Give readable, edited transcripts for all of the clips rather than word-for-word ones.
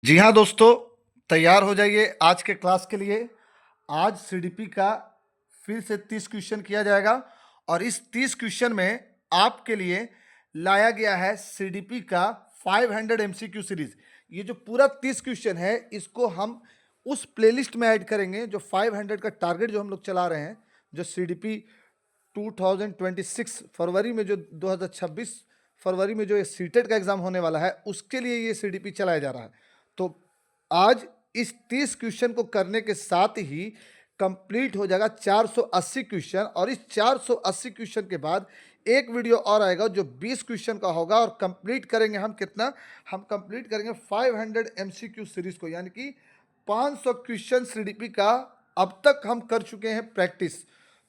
जी हाँ दोस्तों, तैयार हो जाइए आज के क्लास के लिए। आज सीडीपी का फिर से 30 क्वेश्चन किया जाएगा और इस 30 क्वेश्चन में आपके लिए लाया गया है सीडीपी का 500 एमसीक्यू सीरीज। ये जो पूरा 30 क्वेश्चन है इसको हम उस प्लेलिस्ट में ऐड करेंगे जो 500 का टारगेट जो हम लोग चला रहे हैं, जो सीडीपी 2026 फरवरी में, जो 2026 फरवरी में जो ये सीटेट का एग्जाम होने वाला है उसके लिए ये सीडीपी चलाया जा रहा है। तो आज इस 30 क्वेश्चन को करने के साथ ही कंप्लीट हो जाएगा 480 क्वेश्चन, और इस 480 क्वेश्चन के बाद एक वीडियो और आएगा जो 20 क्वेश्चन का होगा, और कंप्लीट करेंगे हम कितना, हम कंप्लीट करेंगे 500 एमसीक्यू सीरीज को, यानी कि 500 क्वेश्चन सीडीपी का अब तक हम कर चुके हैं प्रैक्टिस।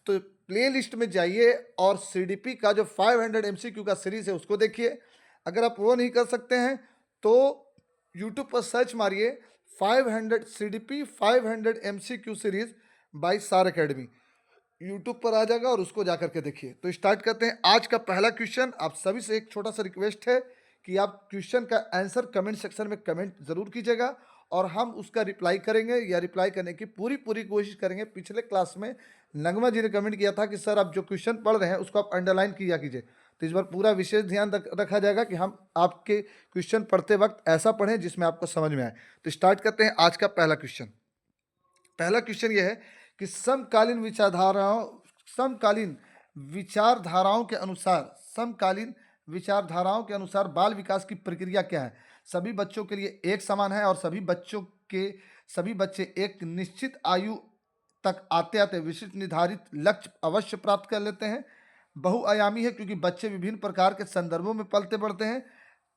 तो प्ले लिस्ट में जाइए और सीडीपी का जो 500 एमसीक्यू का सीरीज है उसको देखिए। अगर आप वो नहीं कर सकते हैं तो यूट्यूब पर सर्च मारिए 500 सीडीपी 500 एमसीक्यू सीरीज बाय सार एकेडमी, यूट्यूब पर आ जाएगा और उसको जाकर के देखिए। तो स्टार्ट करते हैं आज का पहला क्वेश्चन। आप सभी से एक छोटा सा रिक्वेस्ट है कि आप क्वेश्चन का आंसर कमेंट सेक्शन में कमेंट जरूर कीजिएगा और हम उसका रिप्लाई करेंगे या रिप्लाई करने की पूरी पूरी कोशिश करेंगे। पिछले क्लास में नगमा जी ने कमेंट किया था कि सर आप जो क्वेश्चन पढ़ रहे हैं उसको आप अंडरलाइन किया कीजिए, तो इस बार पूरा विशेष ध्यान रखा जाएगा कि हम आपके क्वेश्चन पढ़ते वक्त ऐसा पढ़ें जिसमें आपको समझ में आए। तो स्टार्ट करते हैं आज का पहला क्वेश्चन। पहला क्वेश्चन यह है कि समकालीन विचारधाराओं के अनुसार बाल विकास की प्रक्रिया क्या है। सभी बच्चों के लिए एक समान है और सभी बच्चे एक निश्चित आयु तक आते आते विशिष्ट निर्धारित लक्ष्य अवश्य प्राप्त कर लेते हैं। बहुआयामी है क्योंकि बच्चे विभिन्न प्रकार के संदर्भों में पलते बढ़ते हैं।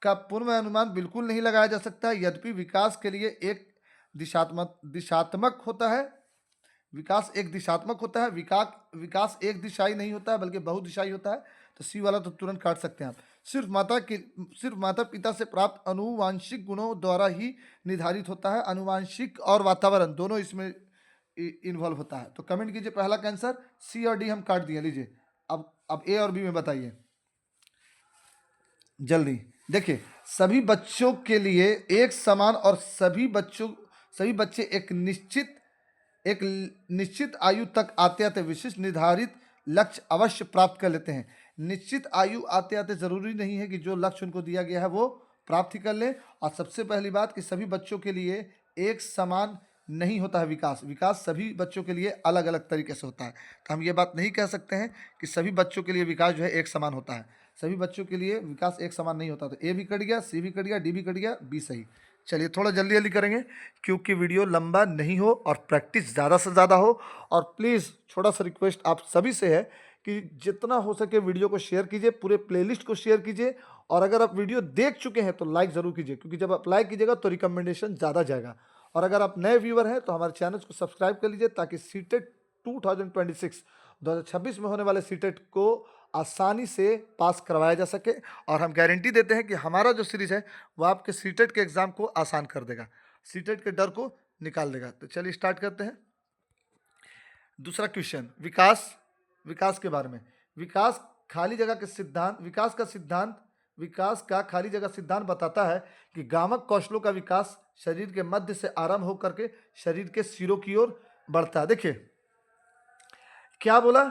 का पूर्वानुमान बिल्कुल नहीं लगाया जा सकता, यद्यपि विकास के लिए एक दिशात्मक होता है। विकास एक दिशात्मक होता है, विकास एक दिशाई नहीं होता है बल्कि बहुदिशाई होता है। तो सी वाला तो तुरंत काट सकते हैं आप। सिर्फ माता पिता से प्राप्त अनुवांशिक गुणों द्वारा ही निर्धारित होता है। अनुवांशिक और वातावरण दोनों इसमें इन्वॉल्व होता है। तो कमेंट कीजिए पहला का आंसर। सी और डी हम काट दिए। लीजिए अब ए और बी में बताइए जल्दी। देखिए, सभी बच्चों के लिए एक समान और सभी बच्चे एक निश्चित आयु तक आते आते विशिष्ट निर्धारित लक्ष्य अवश्य प्राप्त कर लेते हैं। निश्चित आयु आते आते जरूरी नहीं है कि जो लक्ष्य उनको दिया गया है वो प्राप्त ही कर लें। और सबसे पहली बात कि सभी बच्चों के लिए एक समान नहीं होता है विकास सभी बच्चों के लिए अलग अलग तरीके से होता है। तो हम ये बात नहीं कह सकते हैं कि सभी बच्चों के लिए विकास जो है एक समान होता है। सभी बच्चों के लिए विकास एक समान नहीं होता। तो ए भी कट गया, सी भी कट गया, डी भी कट गया, बी सही। चलिए थोड़ा जल्दी जल्दी करेंगे क्योंकि वीडियो लंबा नहीं हो और प्रैक्टिस ज़्यादा से ज़्यादा हो। और प्लीज़ छोटा सा रिक्वेस्ट आप सभी से है कि जितना हो सके वीडियो को शेयर कीजिए, पूरे प्लेलिस्ट को शेयर कीजिए। और अगर आप वीडियो देख चुके हैं तो लाइक ज़रूर कीजिए, क्योंकि जब आप लाइक कीजिएगा तो रिकमेंडेशन ज़्यादा जाएगा। और अगर आप नए व्यूअर हैं तो हमारे चैनल को सब्सक्राइब कर लीजिए ताकि सीटेट 2026 में होने वाले सीटेट को आसानी से पास करवाया जा सके। और हम गारंटी देते हैं कि हमारा जो सीरीज़ है वो आपके सीटेट के एग्ज़ाम को आसान कर देगा, सीटेट के डर को निकाल देगा। तो चलिए स्टार्ट करते हैं। दूसरा क्वेश्चन, विकास के बारे में। विकास खाली जगह के सिद्धांत विकास का खाली जगह सिद्धांत बताता है कि गामक कौशलों का विकास शरीर के मध्य से आरंभ होकर के शरीर के सिरों की ओर बढ़ता है। देखिए क्या बोला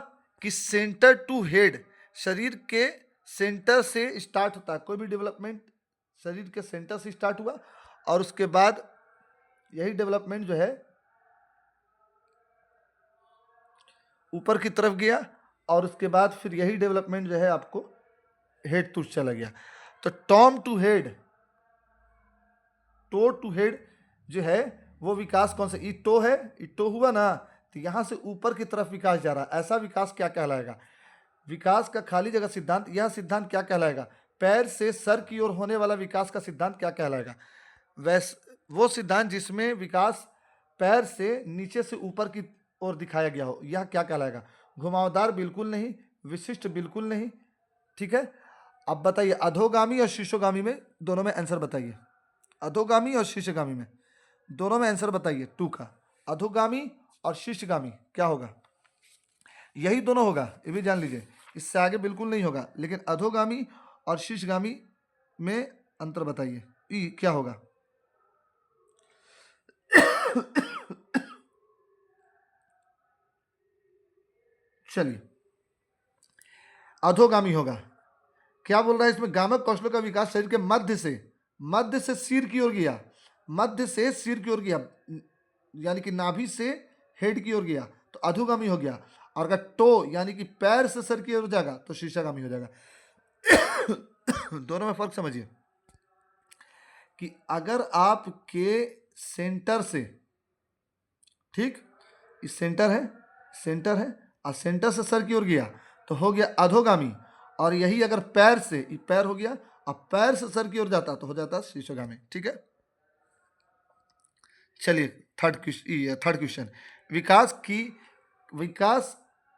कि सेंटर टू हेड, शरीर के सेंटर से स्टार्ट होता है। कोई भी डेवलपमेंट शरीर के सेंटर से स्टार्ट हुआ और उसके बाद यही डेवलपमेंट जो है ऊपर की तरफ गया और उसके बाद फिर यही डेवलपमेंट जो है आपको हेड टू चला गया। तो टो टू हेड जो है वो विकास कौन सा, ई टो है, ई टो हुआ ना, तो यहां से ऊपर की तरफ विकास जा रहा है। ऐसा विकास क्या कहलाएगा? विकास का खाली जगह सिद्धांत, यह सिद्धांत क्या कहलाएगा? पैर से सर की ओर होने वाला विकास का सिद्धांत क्या कहलाएगा? वो सिद्धांत जिसमें विकास पैर से नीचे से ऊपर की ओर दिखाया गया हो, यह क्या कहलाएगा? घुमावदार बिल्कुल नहीं, विशिष्ट बिल्कुल नहीं। ठीक है, अब बताइए अधोगामी और शीर्षोगामी में दोनों में आंसर बताइए। अधोगामी और शीर्षगामी में दोनों में आंसर बताइए। टू का अधोगामी और शीर्षगामी क्या होगा? यही दोनों होगा, ये भी जान लीजिए, इससे आगे बिल्कुल नहीं होगा। लेकिन अधोगामी और शीर्षगामी में अंतर बताइए, ई क्या होगा? चलिए, अधोगामी होगा। क्या बोल रहा है इसमें? गामक कौशलों का विकास शरीर के मध्य से सिर की ओर गया, मध्य से सिर की ओर गया, यानी कि नाभि से हेड की ओर गया, तो अधोगामी हो गया। और अगर टो यानी कि पैर से सर की ओर जाएगा तो शीर्षगामी हो जाएगा। दोनों में फर्क समझिए कि अगर आपके सेंटर से, ठीक, इस सेंटर है और सेंटर से सर की ओर गया तो हो गया अधोगामी। और यही अगर पैर से, पैर हो गया, अब पैर से सर की ओर जाता तो हो जाता शीर्षगामी। ठीक है, चलिए थर्ड क्वेश्चन, विकास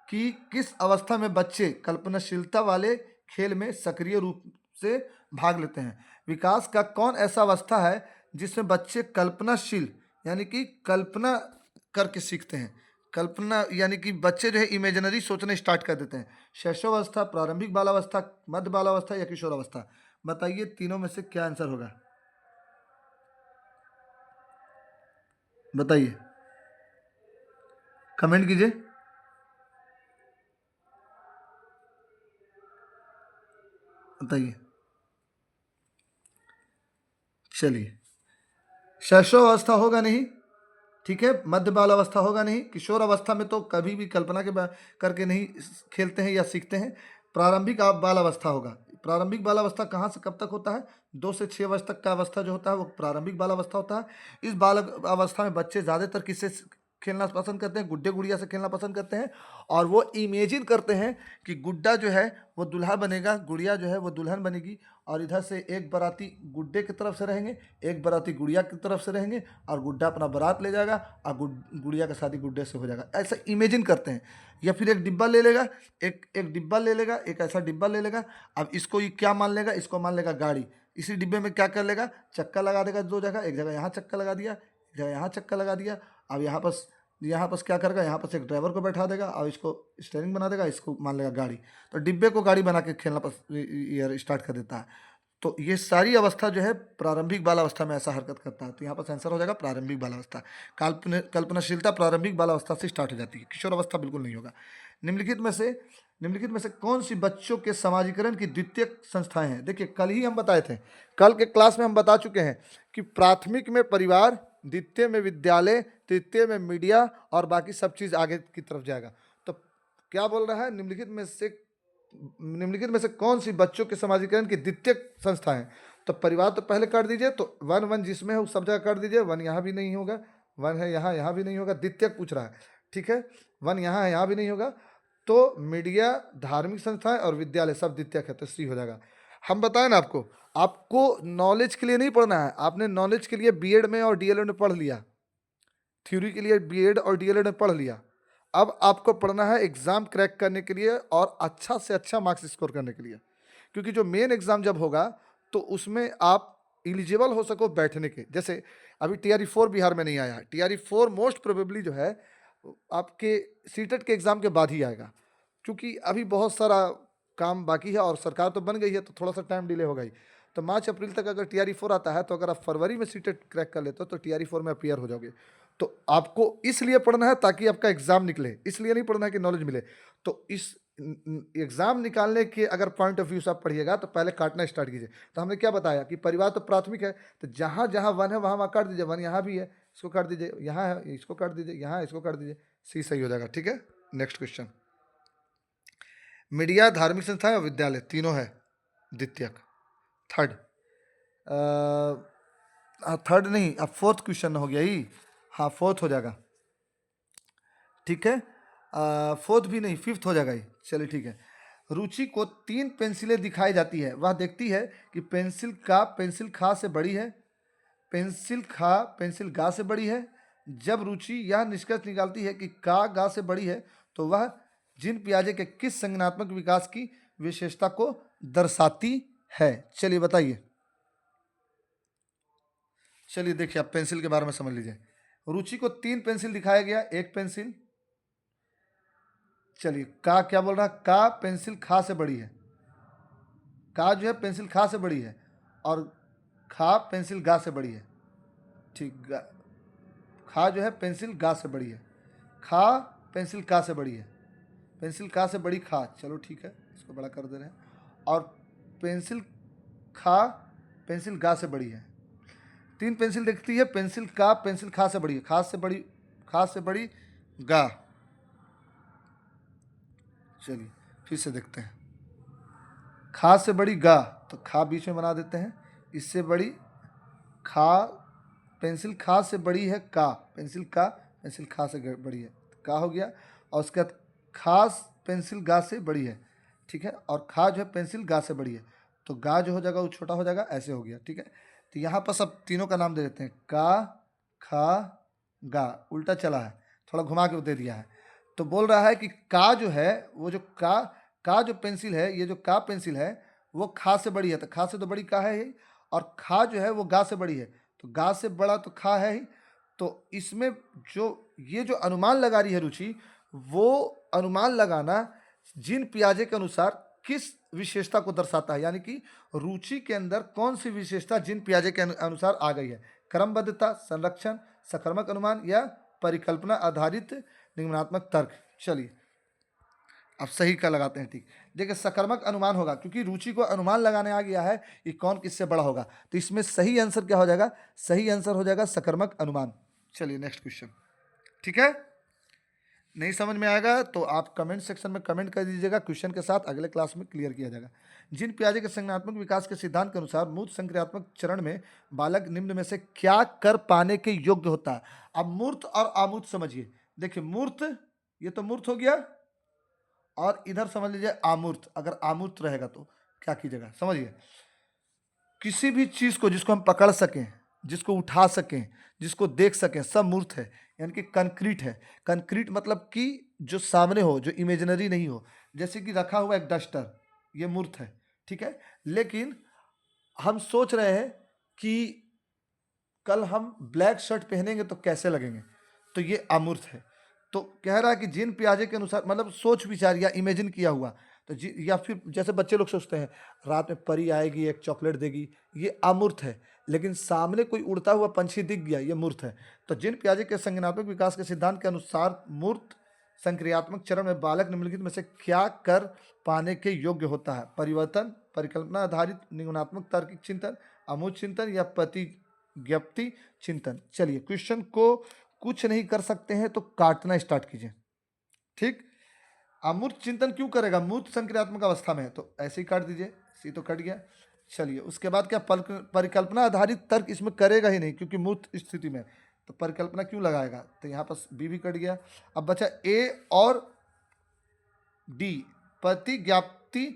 की किस अवस्था में बच्चे कल्पनाशीलता वाले खेल में सक्रिय रूप से भाग लेते हैं? विकास का कौन ऐसा अवस्था है जिसमें बच्चे कल्पनाशील यानी कि कल्पना करके सीखते हैं? कल्पना यानी कि बच्चे जो है इमेजिनरी सोचने स्टार्ट कर देते हैं। शैशवावस्था, प्रारंभिक बालावस्था, मध्य बालावस्था या किशोरावस्था? बताइए तीनों में से क्या आंसर होगा, बताइए, कमेंट कीजिए। बताइए। चलिए, शैशवावस्था होगा नहीं, ठीक है, मध्य बाल अवस्था होगा नहीं, किशोर अवस्था में तो कभी भी कल्पना के करके नहीं खेलते हैं या सीखते हैं। प्रारंभिक बाल अवस्था होगा। प्रारंभिक बाल अवस्था कहाँ से कब तक होता है? 2 से 6 वर्ष तक का अवस्था जो होता है वो प्रारंभिक बाल अवस्था होता है। इस बाल अवस्था में बच्चे ज़्यादातर किससे खेलना पसंद करते हैं? गुड्डे गुड़िया से खेलना पसंद करते हैं। और वो इमेजिन करते हैं कि गुड्डा जो है वो दूल्हा बनेगा, गुड़िया जो है वो दुल्हन बनेगी। और इधर से एक बाराती गुड्डे की तरफ से रहेंगे, एक बाराती गुड़िया की तरफ से रहेंगे, और गुड्डा अपना बारात ले जाएगा और गुड़िया का शादी गुड्डे से हो जाएगा। ऐसा इमेजिन करते हैं। या फिर एक डिब्बा ले लेगा, एक डिब्बा ले लेगा, एक ऐसा डिब्बा ले लेगा। अब इसको ये क्या मान लेगा? इसको मान लेगा गाड़ी। इसी डिब्बे में क्या कर लेगा? चक्का लगा देगा 2 जगह, एक जगह यहाँ चक्का लगा दिया, एक जगह यहाँ चक्का लगा दिया। अब यहाँ पर क्या करेगा? यहाँ पर एक ड्राइवर को बैठा देगा और इसको स्टीयरिंग बना देगा, इसको मान लेगा गाड़ी। तो डिब्बे को गाड़ी बना के खेलना स्टार्ट कर देता है। तो ये सारी अवस्था जो है प्रारंभिक बाल अवस्था में ऐसा हरकत करता है। तो यहाँ पर आंसर हो जाएगा प्रारंभिक बाल अवस्था। कल्पनाशीलता प्रारंभिक बाल अवस्था से स्टार्ट हो जाती है, किशोर अवस्था बिल्कुल नहीं होगा। निम्नलिखित में से कौन सी बच्चों के समाजीकरण की द्वितीय संस्थाएं हैं? देखिए, कल ही हम बताए थे, कल के क्लास में हम बता चुके हैं कि प्राथमिक में परिवार, द्वितीय में विद्यालय, तृतीय में मीडिया और बाकी सब चीज़ आगे की तरफ जाएगा। तो क्या बोल रहा है? निम्नलिखित में से कौन सी बच्चों के समाजीकरण की द्वितीय संस्था है? तो परिवार तो पहले कर दीजिए, तो 1 जिसमें है उस सब जगह कर दीजिए। 1 यहाँ भी नहीं होगा, 1 है यहाँ, यहाँ भी नहीं होगा, द्वितीय पूछ रहा है, ठीक है। 1 यहाँ है, यहाँ भी नहीं होगा। तो मीडिया, धार्मिक संस्थाएं और विद्यालय सब द्वितीय है, तो सी हो जाएगा। हम बताएं ना आपको नॉलेज के लिए नहीं पढ़ना है। आपने नॉलेज के लिए बीएड में और डीएलएड में पढ़ लिया, थ्योरी के लिए बीएड और डीएलएड में पढ़ लिया। अब आपको पढ़ना है एग्ज़ाम क्रैक करने के लिए और अच्छा से अच्छा मार्क्स स्कोर करने के लिए। क्योंकि जो मेन एग्ज़ाम जब होगा तो उसमें आप एलिजिबल हो सको बैठने के। जैसे अभी TRE 4 बिहार में नहीं आया है, TRE 4 मोस्ट प्रोबेबली जो है आपके सीटेट के एग्ज़ाम के बाद ही आएगा। क्योंकि अभी बहुत सारा काम बाकी है और सरकार तो बन गई है, तो थोड़ा सा टाइम डिले होगा ही। तो मार्च अप्रैल तक अगर TRE 4 आता है तो अगर आप फरवरी में सीटेट क्रैक कर लेते हो तो TRE 4 में अपीयर हो जाओगे। तो आपको इसलिए पढ़ना है ताकि आपका एग्जाम निकले, इसलिए नहीं पढ़ना है कि नॉलेज मिले। तो इस एग्जाम निकालने के अगर पॉइंट ऑफ व्यू से आप पढ़िएगा तो पहले काटना स्टार्ट कीजिए। तो हमने क्या बताया कि परिवार तो प्राथमिक है, तो जहाँ जहाँ 1 है वहाँ वहाँ काट दीजिए। 1 यहाँ भी है, इसको काट दीजिए, यहाँ है इसको काट दीजिए, यहाँ है इसको काट दीजिए, सी सही हो जाएगा। ठीक है, नेक्स्ट क्वेश्चन। मीडिया, धार्मिक संस्थाएं और विद्यालय तीनों है द्वितीयक। थर्ड, थर्ड नहीं, अब फोर्थ क्वेश्चन हो गया ही। हाँ, फोर्थ हो जाएगा, ठीक है। फोर्थ भी नहीं, फिफ्थ हो जाएगा ये। चलिए ठीक है। रुचि को 3 पेंसिलें दिखाई जाती है। वह देखती है कि पेंसिल खा से बड़ी है, पेंसिल गा से बड़ी है। जब रुचि यह निष्कर्ष निकालती है कि का गा से बड़ी है तो वह जिन पियाजे के किस संज्ञानात्मक विकास की विशेषता को दर्शाती है? चलिए बताइए। चलिए देखिए, आप पेंसिल के बारे में समझ लीजिए। रुचि को 3 पेंसिल दिखाया गया, एक पेंसिल, चलिए का क्या बोल रहा है? का पेंसिल खा से बड़ी है, का जो है पेंसिल खा से बड़ी है, और खा पेंसिल गा से बड़ी है। ठीक, खा जो है पेंसिल गा से बड़ी है, खा पेंसिल का से बड़ी है, पेंसिल का से बड़ी खा, चलो ठीक है इसको बड़ा कर दे रहे हैं, और पेंसिल खा पेंसिल गा से बड़ी है, 3 पेंसिल दिखती है, पेंसिल का पेंसिल खा से बड़ी है, खा से बड़ी गा। चलिए फिर से देखते हैं, खा से बड़ी गा, तो खा बीच में बना देते हैं, इससे बड़ी खा, पेंसिल खा से बड़ी है का, पेंसिल का पेंसिल खा से बड़ी है, का हो गया, और उसके बाद खास पेंसिल गा से बड़ी है, ठीक है, और खा जो है पेंसिल गा से बड़ी है, तो गा जो हो जाएगा वो छोटा हो जाएगा, ऐसे हो गया, ठीक है। तो यहाँ पर सब तीनों का नाम दे देते हैं, का खा गा, उल्टा चला है, थोड़ा घुमा के दे दिया है। तो बोल रहा है कि का जो है वो जो का जो पेंसिल है, ये जो का पेंसिल है वो खा से बड़ी है, तो खा से तो बड़ी का है ही, और खा जो है वो गा से बड़ी है, तो गा से बड़ा तो खा है ही। तो इसमें जो ये जो अनुमान लगा रही है रुचि, वो अनुमान लगाना जिन पियाजे के अनुसार किस विशेषता को दर्शाता है, यानी कि रुचि के अंदर कौन सी विशेषता जिन पियाजे के अनुसार आ गई है, क्रमबद्धता, संरक्षण, सकर्मक अनुमान या परिकल्पना आधारित निगमनात्मक तर्क। चलिए अब सही का लगाते हैं, ठीक। देखिए सकर्मक अनुमान होगा, क्योंकि रुचि को अनुमान लगाने आ गया है कि कौन किससे बड़ा होगा, तो इसमें सही आंसर क्या हो जाएगा, सही आंसर हो जाएगा सकर्मक अनुमान। चलिए नेक्स्ट क्वेश्चन, ठीक है। नहीं समझ में आएगा तो आप कमेंट सेक्शन में कमेंट कर दीजिएगा, क्वेश्चन के साथ अगले क्लास में क्लियर किया जाएगा। जिन पियाजे के संज्ञानात्मक विकास के सिद्धांत के अनुसार मूर्त संक्रियात्मक चरण में बालक निम्न में से क्या कर पाने के योग्य होता है। अब मूर्त और अमूर्त समझिए, देखिए मूर्त, ये तो मूर्त हो गया, और इधर समझ लीजिए अमूर्त, अगर अमूर्त रहेगा तो क्या कीजिएगा, समझिए किसी भी चीज को जिसको हम पकड़ सकें, जिसको उठा सकें, जिसको देख सकें, सब मूर्त है, यानी कि कंक्रीट है। कंक्रीट मतलब कि जो सामने हो, जो इमेजिनरी नहीं हो, जैसे कि रखा हुआ एक डस्टर, ये मूर्त है, ठीक है। लेकिन हम सोच रहे हैं कि कल हम ब्लैक शर्ट पहनेंगे तो कैसे लगेंगे, तो ये अमूर्त है। तो कह रहा है कि जिन पियाजे के अनुसार, मतलब सोच विचार या इमेजिन किया हुआ, तो या फिर जैसे बच्चे लोग सोचते हैं रात में परी आएगी एक चॉकलेट देगी, ये अमूर्त है। लेकिन सामने कोई उड़ता हुआ पंछी दिख गया, ये मूर्त है। तो जिन पियाजे के संज्ञानात्मक विकास के सिद्धांत के अनुसार मूर्त संक्रियात्मक चरण में बालक निम्नलिखित में से क्या कर पाने के योग्य होता है, परिवर्तन, परिकल्पना आधारित निगमनात्मक तार्किक चिंतन, अमूर्त चिंतन या प्रतिज्ञप्ति चिंतन। चलिए क्वेश्चन को कुछ नहीं कर सकते हैं तो काटना स्टार्ट कीजिए, ठीक। अमूर्त चिंतन क्यों करेगा, मूर्त संक्रियात्मक अवस्था में है, तो ऐसे ही काट दीजिए, सी तो कट गया। चलिए उसके बाद क्या, परिकल्पना आधारित तर्क इसमें करेगा ही नहीं, क्योंकि मूर्त स्थिति में, तो परिकल्पना क्यों लगाएगा, तो यहाँ पर बी भी कट गया। अब बचा ए और डी, प्रतिज्ञाप्ति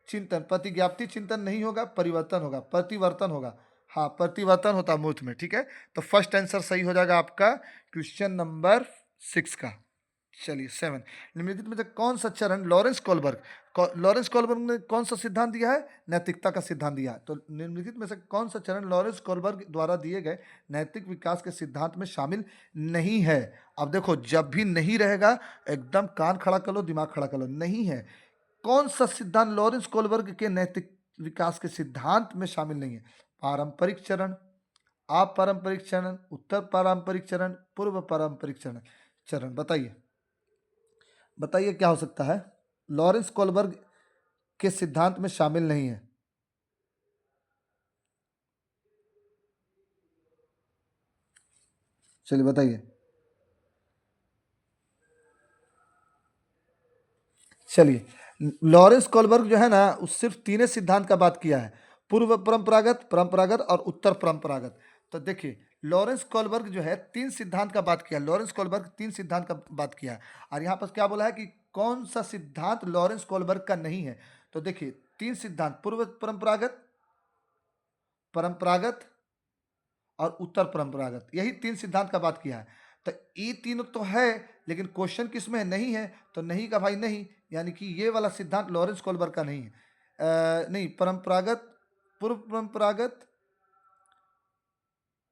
चिंतन, प्रतिज्ञाप्ति चिंतन नहीं होगा, परिवर्तन होगा, प्रतिवर्तन होगा, हाँ परिवर्तन होता है मूर्त में, ठीक है। तो फर्स्ट आंसर सही हो जाएगा आपका क्वेश्चन नंबर 6 का। चलिए 7, निम्नलिखित में से कौन सा चरण लॉरेंस कोलबर्ग ने कौन सा सिद्धांत दिया है, नैतिकता का सिद्धांत दिया है। तो निम्नलिखित में से कौन सा चरण लॉरेंस कोलबर्ग द्वारा दिए गए नैतिक विकास के सिद्धांत में शामिल नहीं है। अब देखो जब भी नहीं रहेगा एकदम कान खड़ा कर लो, दिमाग खड़ा कर लो, नहीं है। कौन सा सिद्धांत लॉरेंस कोलबर्ग के नैतिक विकास के सिद्धांत में शामिल नहीं है, पारंपरिक चरण, अपारंपरिक चरण, उत्तर पारंपरिक चरण, पूर्व पारंपरिक चरण बताइए, बताइए क्या हो सकता है, लॉरेंस कोलबर्ग के सिद्धांत में शामिल नहीं है। चलिए बताइए, चलिए लॉरेंस कोलबर्ग जो है ना, उस सिर्फ 3 सिद्धांत का बात किया है, पूर्व परंपरागत, परंपरागत और उत्तर परंपरागत। तो देखिए लॉरेंस कोलबर्ग जो है 3 सिद्धांत का बात किया, लॉरेंस कोलबर्ग 3 सिद्धांत का बात किया है। और यहाँ पर क्या बोला है कि कौन सा सिद्धांत लॉरेंस कोलबर्ग का नहीं है। तो देखिए 3 सिद्धांत, पूर्व परंपरागत, परंपरागत और उत्तर परंपरागत, यही 3 सिद्धांत का बात किया है। तो ये तीनों तो है, लेकिन क्वेश्चन किस में है, नहीं है, तो नहीं का भाई नहीं, यानी कि ये वाला सिद्धांत लॉरेंस कोलबर्ग का नहीं है। नहीं, परंपरागत, पूर्व परंपरागत,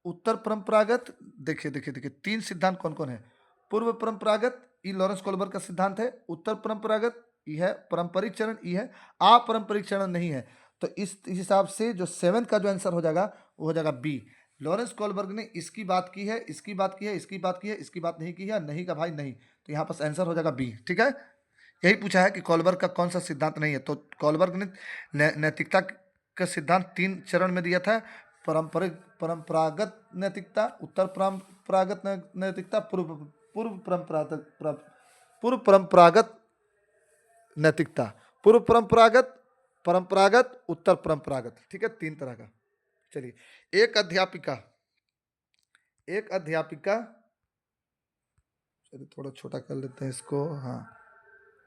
उत्तर परंपरागत, देखिए देखिए देखिए 3 सिद्धांत कौन कौन है, पूर्व परंपरागत ये लॉरेंस कोलबर्ग का सिद्धांत है, उत्तर परंपरागत ये है, पारंपरिक चरण ये है, अपारंपरिक चरण नहीं है। तो इस हिसाब से जो 7 का जो आंसर हो जाएगा वो हो जाएगा बी, लॉरेंस कोलबर्ग ने इसकी बात की है, इसकी बात की है, इसकी बात की है, इसकी बात नहीं की है, नहीं का भाई नहीं, तो यहाँ पर आंसर हो जाएगा बी। ठीक है, यही पूछा है कि कोलबर्ग का कौन सा सिद्धांत नहीं है, तो कोलबर्ग ने नैतिकता का सिद्धांत 3 चरण में दिया था। परंपरागत नैतिकता, उत्तर परंपरागत नैतिकता, पूर्व परंपरागत नैतिकता, पूर्व परंपरागत, परंपरागत, उत्तर परंपरागत। ठीक है, 3 तरह का। चलिए, एक अध्यापिका, चलिए थोड़ा छोटा कर लेते हैं इसको, हाँ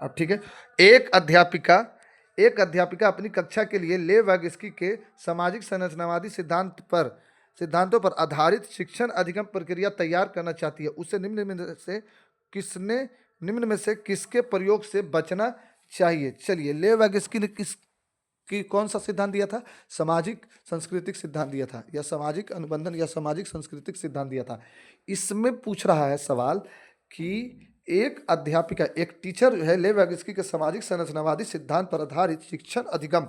अब ठीक है। एक अध्यापिका अपनी कक्षा के लिए ले वागिस्की के सामाजिक संरचनावादी सिद्धांतों पर आधारित शिक्षण अधिगम प्रक्रिया तैयार करना चाहती है। उसे निम्न में से किसके प्रयोग से बचना चाहिए? चलिए, ले वागिस्की ने कौन सा सिद्धांत दिया था? सामाजिक सांस्कृतिक सिद्धांत दिया था, या सामाजिक अनुबंधन या सामाजिक सांस्कृतिक सिद्धांत दिया था। इसमें पूछ रहा है सवाल कि एक अध्यापिका, एक टीचर जो है, ले वागिस्की के सामाजिक संरचनावादी सिद्धांत पर आधारित शिक्षण अधिगम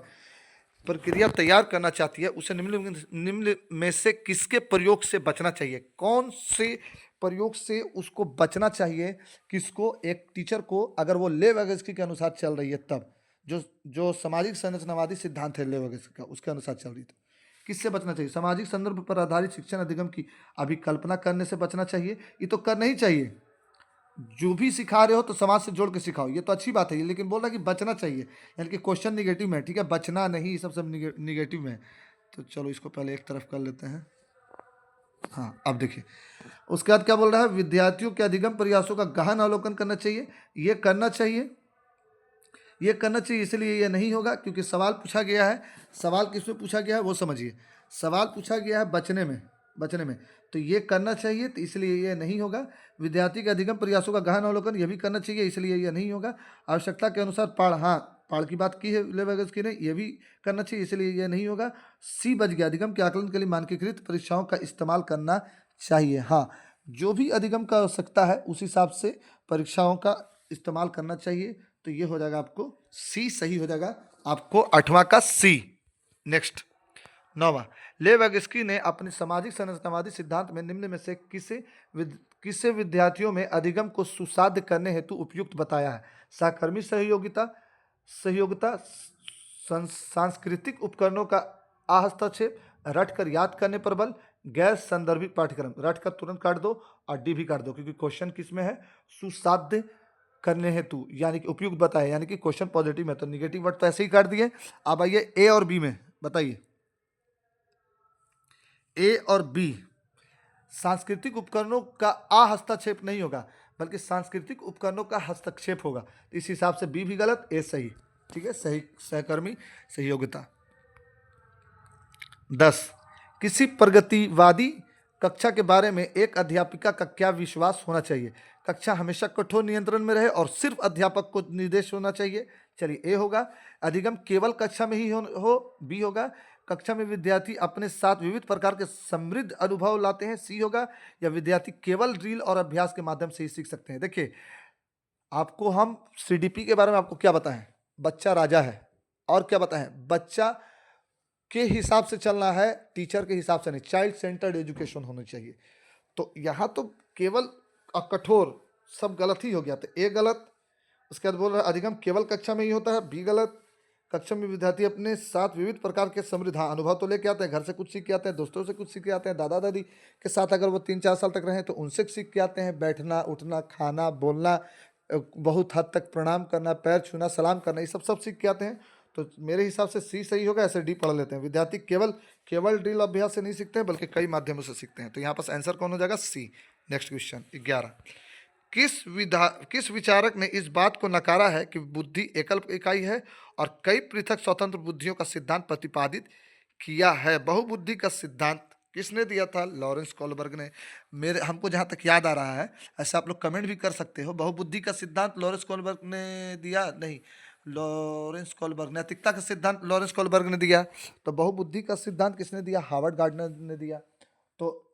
प्रक्रिया तैयार करना चाहती है। उसे निम्न में से किसके प्रयोग से बचना चाहिए? कौन से प्रयोग से उसको बचना चाहिए? किसको? एक टीचर को, अगर वो ले वागिस्की के अनुसार चल रही है तब, जो सामाजिक संरचनावादी सिद्धांत है ले वागिस्की का, उसके अनुसार चल रही है, किससे बचना चाहिए? सामाजिक संदर्भ पर आधारित शिक्षण अधिगम की अभिकल्पना करने से बचना चाहिए। ये तो करना ही चाहिए, जो भी सिखा रहे हो तो समाज से जोड़ के सिखाओ, ये तो अच्छी बात है, लेकिन बोल रहा कि बचना चाहिए, यानी कि क्वेश्चन निगेटिव में है। ठीक है, बचना नहीं, सब निगेटिव में है। तो चलो इसको पहले एक तरफ कर लेते हैं। हाँ, अब देखिए उसके बाद क्या बोल रहा है? विद्यार्थियों के अधिगम प्रयासों का गहन अवलोकन करना चाहिए। ये करना चाहिए, ये करना चाहिए, इसलिए यह नहीं होगा क्योंकि सवाल पूछा गया है। सवाल किसमें पूछा गया है वो समझिए। सवाल पूछा गया है बचने में, तो ये करना चाहिए, तो इसलिए यह नहीं होगा। विद्यार्थी के अधिगम प्रयासों का गहन अवलोकन, यह भी करना चाहिए, इसलिए यह नहीं होगा। आवश्यकता के अनुसार पाठ, हाँ पाठ की बात की है ले वागिस्की ने, यह भी करना चाहिए, इसलिए यह नहीं होगा। सी बच गया, अधिगम के आकलन के लिए मानकीकृत परीक्षाओं का इस्तेमाल करना चाहिए। हाँ, जो भी अधिगम का आवश्यकता है उस हिसाब से परीक्षाओं का इस्तेमाल करना चाहिए। तो ये हो जाएगा आपको सी, सही हो जाएगा आपको 8वां का सी। नेक्स्ट 9वां, ले वागिस्की ने अपने सामाजिक संरचनावादी सिद्धांत में निम्न में से किसे विद्यार्थियों में अधिगम को सुसाध्य करने हेतु उपयुक्त बताया है? सहकर्मी सहयोगिता, सांस्कृतिक उपकरणों का हस्तक्षेप, रटकर याद करने पर बल, गैर संदर्भिक पाठ्यक्रम। रटकर तुरंत काट दो और डी भी काट दो, क्योंकि क्वेश्चन किसमें है? सुसाध्य करने हेतु, यानी कि उपयुक्त बताया, यानी कि क्वेश्चन पॉजिटिव में, तो निगेटिव वर्ड तो ऐसे ही काट दिए। अब आइए ए और बी में, बताइए ए और बी। सांस्कृतिक उपकरणों का हस्तक्षेप नहीं होगा, बल्कि सांस्कृतिक उपकरणों का हस्तक्षेप होगा। इस हिसाब से बी भी गलत, ए सही। ठीक है, सही सहकर्मी सहयोगिता। 10, किसी प्रगतिवादी कक्षा के बारे में एक अध्यापिका का क्या विश्वास होना चाहिए? कक्षा हमेशा कठोर नियंत्रण में रहे और सिर्फ अध्यापक को निर्देश होना चाहिए। चलिए, ए होगा अधिगम केवल कक्षा में ही हो। बी होगा कक्षा में विद्यार्थी अपने साथ विविध प्रकार के समृद्ध अनुभव लाते हैं। सी होगा या विद्यार्थी केवल ड्रिल और अभ्यास के माध्यम से ही सीख सकते हैं। देखिए, आपको हम सीडीपी के बारे में आपको क्या बताएं? बच्चा राजा है, और क्या बताएं? बच्चा के हिसाब से चलना है, टीचर के हिसाब से नहीं। चाइल्ड सेंटर्ड एजुकेशन होनी चाहिए। तो यहाँ तो केवल कठोर, सब गलत ही हो गया। तो ए गलत। उसके बाद बोल रहा है अधिगम केवल कक्षा में ही होता है। बी गलत। कक्षा में विद्यार्थी अपने साथ विविध प्रकार के समृद्ध, हाँ अनुभव तो लेके आते हैं, घर से कुछ सीख के आते हैं, दोस्तों से कुछ सीख के आते हैं, दादा दादी के साथ अगर वो 3-4 साल तक रहे तो उनसे सीख के आते हैं। बैठना, उठना, खाना, बोलना, बहुत हद तक प्रणाम करना, पैर छूना, सलाम करना, ये सब सीख के आते हैं। तो मेरे हिसाब से सी सही होगा। ऐसे डी पढ़ लेते हैं। विद्यार्थी केवल ड्रिल अभ्यास से नहीं सीखते हैं, बल्कि कई माध्यमों से सीखते हैं। तो यहाँ पर आंसर कौन हो जाएगा? सी। नेक्स्ट क्वेश्चन 11, किस विचारक ने इस बात को नकारा है कि बुद्धि एकल इकाई है और कई पृथक स्वतंत्र बुद्धियों का सिद्धांत प्रतिपादित किया है? बहुबुद्धि का सिद्धांत किसने दिया था? लॉरेंस कोलबर्ग ने। हमको जहाँ तक याद आ रहा है, ऐसा आप लोग कमेंट भी कर सकते हो। बहुबुद्धि का सिद्धांत लॉरेंस कोलबर्ग ने दिया? नहीं, लॉरेंस कोलबर्ग। नैतिकता का सिद्धांत लॉरेंस कोलबर्ग ने दिया। तो बहुबुद्धि का सिद्धांत किसने दिया? हार्वर्ड गार्डनर ने दिया। तो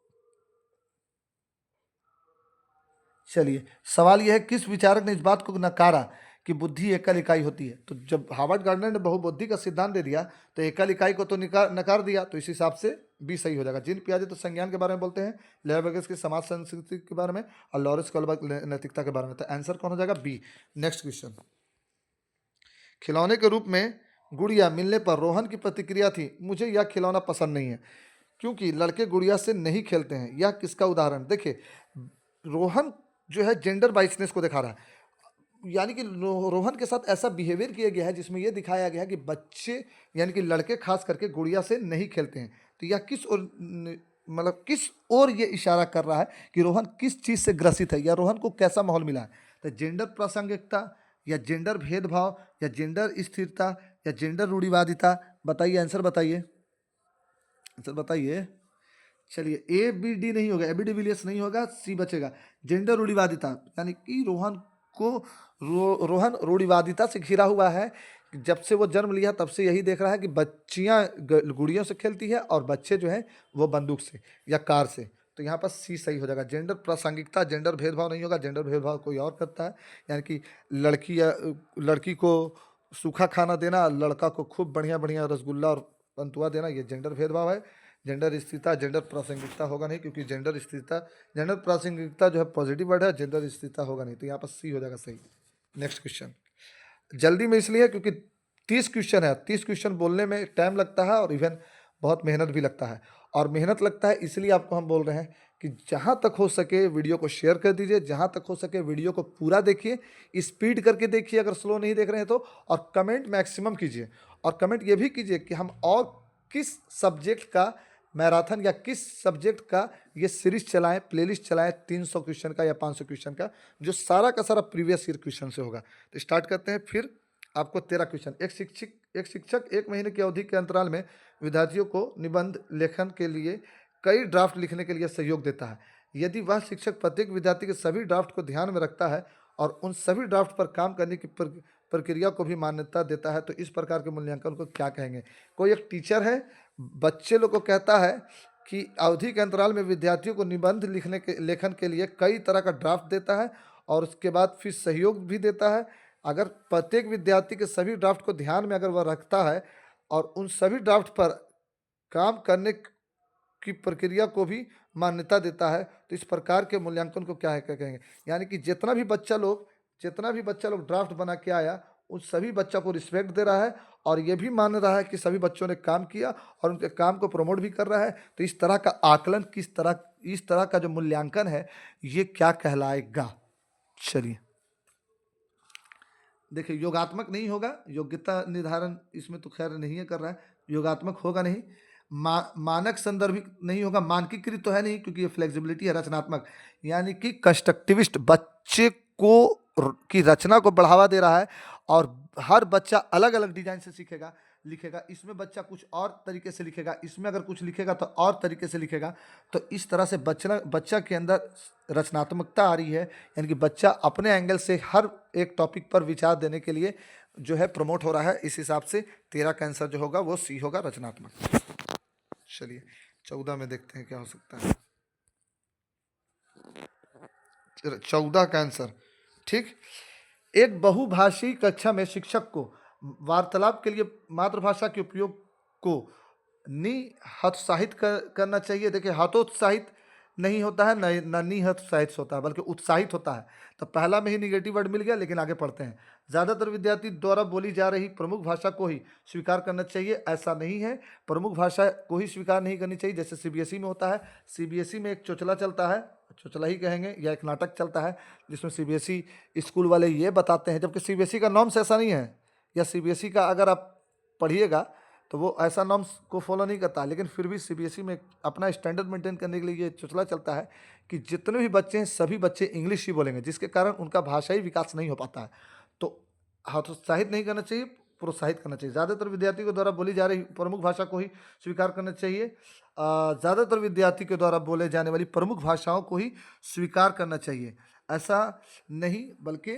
चलिए, सवाल यह है किस विचारक ने इस बात को नकारा कि बुद्धि एकल इकाई होती है। तो जब हार्वर्ड गार्डनर ने बहुबुद्धि का सिद्धांत दे दिया तो एकल इकाई को तो नकार दिया, तो इस हिसाब से बी सही हो जाएगा। जीन पियाजे तो संज्ञान के बारे में बोलते हैं, लेविगस की समाज संस्कृति के बारे में, और लॉरेंस कोहलबर्ग नैतिकता के बारे में। तो आंसर कौन हो जाएगा? बी। नेक्स्ट क्वेश्चन, खिलौने के रूप में गुड़िया मिलने पर रोहन की प्रतिक्रिया थी, मुझे यह खिलौना पसंद नहीं है क्योंकि लड़के गुड़िया से नहीं खेलते हैं। यह किसका उदाहरण? देखिए, रोहन जो है जेंडर बाइसनेस को दिखा रहा है, यानी कि रोहन के साथ ऐसा बिहेवियर किया गया है जिसमें यह दिखाया गया है कि बच्चे यानी कि लड़के खास करके गुड़िया से नहीं खेलते हैं। तो यह किस और मतलब किस और ये इशारा कर रहा है कि रोहन किस चीज़ से ग्रसित है, या रोहन को कैसा माहौल मिला है? तो जेंडर प्रासंगिकता, या जेंडर भेदभाव, या जेंडर स्थिरता, या जेंडर रूढ़िवादिता? बताइए, आंसर बताइए, आंसर बताइए। चलिए, ए बी डी नहीं होगा, ए बी डिविलियर्स नहीं होगा, सी बचेगा, जेंडर रूढ़िवादिता। यानी कि रोहन को रोहन रूढ़िवादिता से घिरा हुआ है। जब से वो जन्म लिया तब से यही देख रहा है कि बच्चियां गुड़ियों से खेलती है और बच्चे जो हैं वो बंदूक से या कार से। तो यहाँ पर सी सही हो जाएगा। जेंडर प्रासंगिकता, जेंडर भेदभाव नहीं होगा, जेंडर भेदभाव कोई और करता है, यानी कि लड़की को सूखा खाना देना, लड़का को खूब बढ़िया बढ़िया रसगुल्ला और पंतुआ देना, ये जेंडर भेदभाव है। जेंडर स्थिरता, जेंडर प्रासंगिकता होगा नहीं, क्योंकि जेंडर स्थिरता, जेंडर प्रासंगिकता जो है पॉजिटिव वर्ड है, जेंडर स्थिरता होगा नहीं, तो यहाँ पर सी हो जाएगा सही। नेक्स्ट क्वेश्चन, जल्दी में इसलिए क्योंकि 30 क्वेश्चन है, 30 क्वेश्चन बोलने में टाइम लगता है और इवन बहुत मेहनत भी लगता है। और मेहनत लगता है इसलिए आपको हम बोल रहे हैं कि जहाँ तक हो सके वीडियो को शेयर कर दीजिए, जहाँ तक हो सके वीडियो को पूरा देखिए, स्पीड करके देखिए अगर स्लो नहीं देख रहे हैं तो, और कमेंट मैक्सिमम कीजिए। और कमेंट ये भी कीजिए कि हम और किस सब्जेक्ट का मैराथन या किस सब्जेक्ट का ये सीरीज चलाएं, प्लेलिस्ट चलाएं 300 क्वेश्चन का या 500 क्वेश्चन का, जो सारा का सारा प्रीवियस ईयर क्वेश्चन से होगा। तो स्टार्ट करते हैं। फिर आपको 13 क्वेश्चन। एक शिक्षक 1 महीने की अवधि के अंतराल में विद्यार्थियों को निबंध लेखन के लिए कई ड्राफ्ट लिखने के लिए सहयोग देता है। यदि वह शिक्षक प्रत्येक विद्यार्थी के सभी ड्राफ्ट को ध्यान में रखता है और उन सभी ड्राफ्ट पर काम करने की प्रक्रिया को भी मान्यता देता है तो इस प्रकार के मूल्यांकन को क्या कहेंगे? कोई एक टीचर है, बच्चे लोग को कहता है कि अवधि के अंतराल में विद्यार्थियों को निबंध लेखन के लिए कई तरह का ड्राफ्ट देता है और उसके बाद फिर सहयोग भी देता है। अगर प्रत्येक विद्यार्थी के सभी ड्राफ्ट को ध्यान में अगर वह रखता है और उन सभी ड्राफ्ट पर काम करने की प्रक्रिया को भी मान्यता देता है तो इस प्रकार के मूल्यांकन को क्या कहेंगे? यानी कि जितना भी बच्चा लोग ड्राफ्ट बना के आया उन सभी बच्चा को रिस्पेक्ट दे रहा है और ये भी मान रहा है कि सभी बच्चों ने काम किया और उनके काम को प्रमोट भी कर रहा है। तो इस तरह का आकलन, इस तरह का जो मूल्यांकन है ये क्या कहलाएगा? चलिए देखिए, योगात्मक नहीं होगा, योग्यता निर्धारण इसमें तो खैर नहीं है कर रहा है, योगात्मक होगा नहीं। मानक संदर्भित नहीं होगा, मानकीकृत तो है नहीं क्योंकि ये फ्लेक्सिबिलिटी है। रचनात्मक यानी कि कंस्ट्रक्टिविस्ट, बच्चे को की रचना को बढ़ावा दे रहा है और हर बच्चा अलग अलग डिजाइन से सीखेगा लिखेगा। इसमें बच्चा कुछ और तरीके से लिखेगा, इसमें अगर कुछ लिखेगा तो और तरीके से लिखेगा। तो इस तरह से बच्चा के अंदर रचनात्मकता आ रही है, यानी कि बच्चा अपने एंगल से हर एक टॉपिक पर विचार देने के लिए जो है प्रमोट हो रहा है। इस हिसाब से 13 का आंसर जो होगा वो सी होगा, रचनात्मक। चलिए 14 में देखते हैं क्या हो सकता है। 14 का आंसर ठीक, एक बहुभाषी कक्षा में शिक्षक को वार्तालाप के लिए मातृभाषा के उपयोग को निहतोत्साहित करना चाहिए। देखिए, हतोत्साहित नहीं होता है, न निहतोत्साहित होता है, बल्कि उत्साहित होता है। तो पहला में ही निगेटिव वर्ड मिल गया, लेकिन आगे पढ़ते हैं। ज़्यादातर विद्यार्थी द्वारा बोली जा रही प्रमुख भाषा को ही स्वीकार करना चाहिए, ऐसा नहीं है। प्रमुख भाषा को ही स्वीकार नहीं करनी चाहिए, जैसे सीबीएसई में होता है। सीबीएसई में एक चोचला चलता है, चोचला ही कहेंगे, या एक नाटक चलता है जिसमें सीबीएसई स्कूल वाले ये बताते हैं, जबकि सीबीएसई का नॉर्म्स ऐसा नहीं है, या सीबीएसई का अगर आप पढ़िएगा तो वो ऐसा नॉर्म्स को फॉलो नहीं करता, लेकिन फिर भी सीबीएसई में अपना स्टैंडर्ड मेंटेन करने के लिए ये चुचला चलता है कि जितने भी बच्चे हैं सभी बच्चे इंग्लिश ही बोलेंगे, जिसके कारण उनका भाषाई विकास नहीं हो पाता है। तो हतोत्साहित नहीं करना चाहिए, प्रोत्साहित करना चाहिए। ज़्यादातर विद्यार्थियों के द्वारा बोली जा रही प्रमुख भाषा को ही स्वीकार करना चाहिए। ज़्यादातर विद्यार्थी के द्वारा बोले जाने वाली प्रमुख भाषाओं को ही स्वीकार करना चाहिए, ऐसा नहीं, बल्कि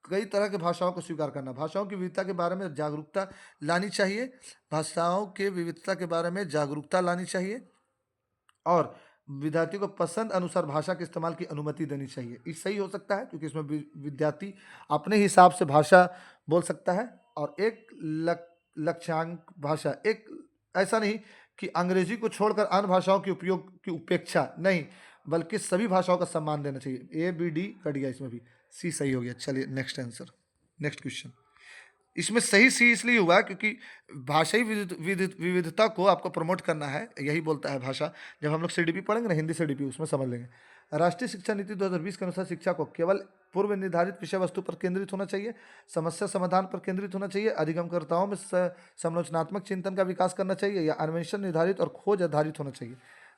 कई तरह के भाषाओं को स्वीकार करना। भाषाओं की विविधता के बारे में जागरूकता लानी चाहिए, भाषाओं के विविधता के बारे में जागरूकता लानी चाहिए। और विद्यार्थियों को पसंद अनुसार भाषा के इस्तेमाल की अनुमति देनी चाहिए। ये सही हो सकता है क्योंकि इसमें विद्यार्थी अपने हिसाब से भाषा बोल सकता है। और एक लक्ष्यांक भाषा, एक ऐसा नहीं कि अंग्रेजी को छोड़कर अन्य भाषाओं के उपयोग की उपेक्षा नहीं, बल्कि सभी भाषाओं का सम्मान देना चाहिए। ए बी डी कट गया, इसमें भी सी सही हो गया। चलिए नेक्स्ट आंसर, नेक्स्ट क्वेश्चन। इसमें सही सी इसलिए हुआ क्योंकि भाषाई विविधता को आपको प्रमोट करना है, यही बोलता है भाषा। जब हम लोग सीडीपी पढ़ेंगे ना, हिंदी सीडीपी, उसमें समझ लेंगे। राष्ट्रीय शिक्षा नीति 2020 के अनुसार शिक्षा को केवल पूर्व निर्धारित विषय वस्तु पर केंद्रित होना चाहिए, समस्या समाधान पर केंद्रित होना चाहिए, अधिगमकर्ताओं में समालोचनात्मक चिंतन का विकास करना चाहिए, या अन्वेषण निर्धारित और खोज आधारित होना चाहिए।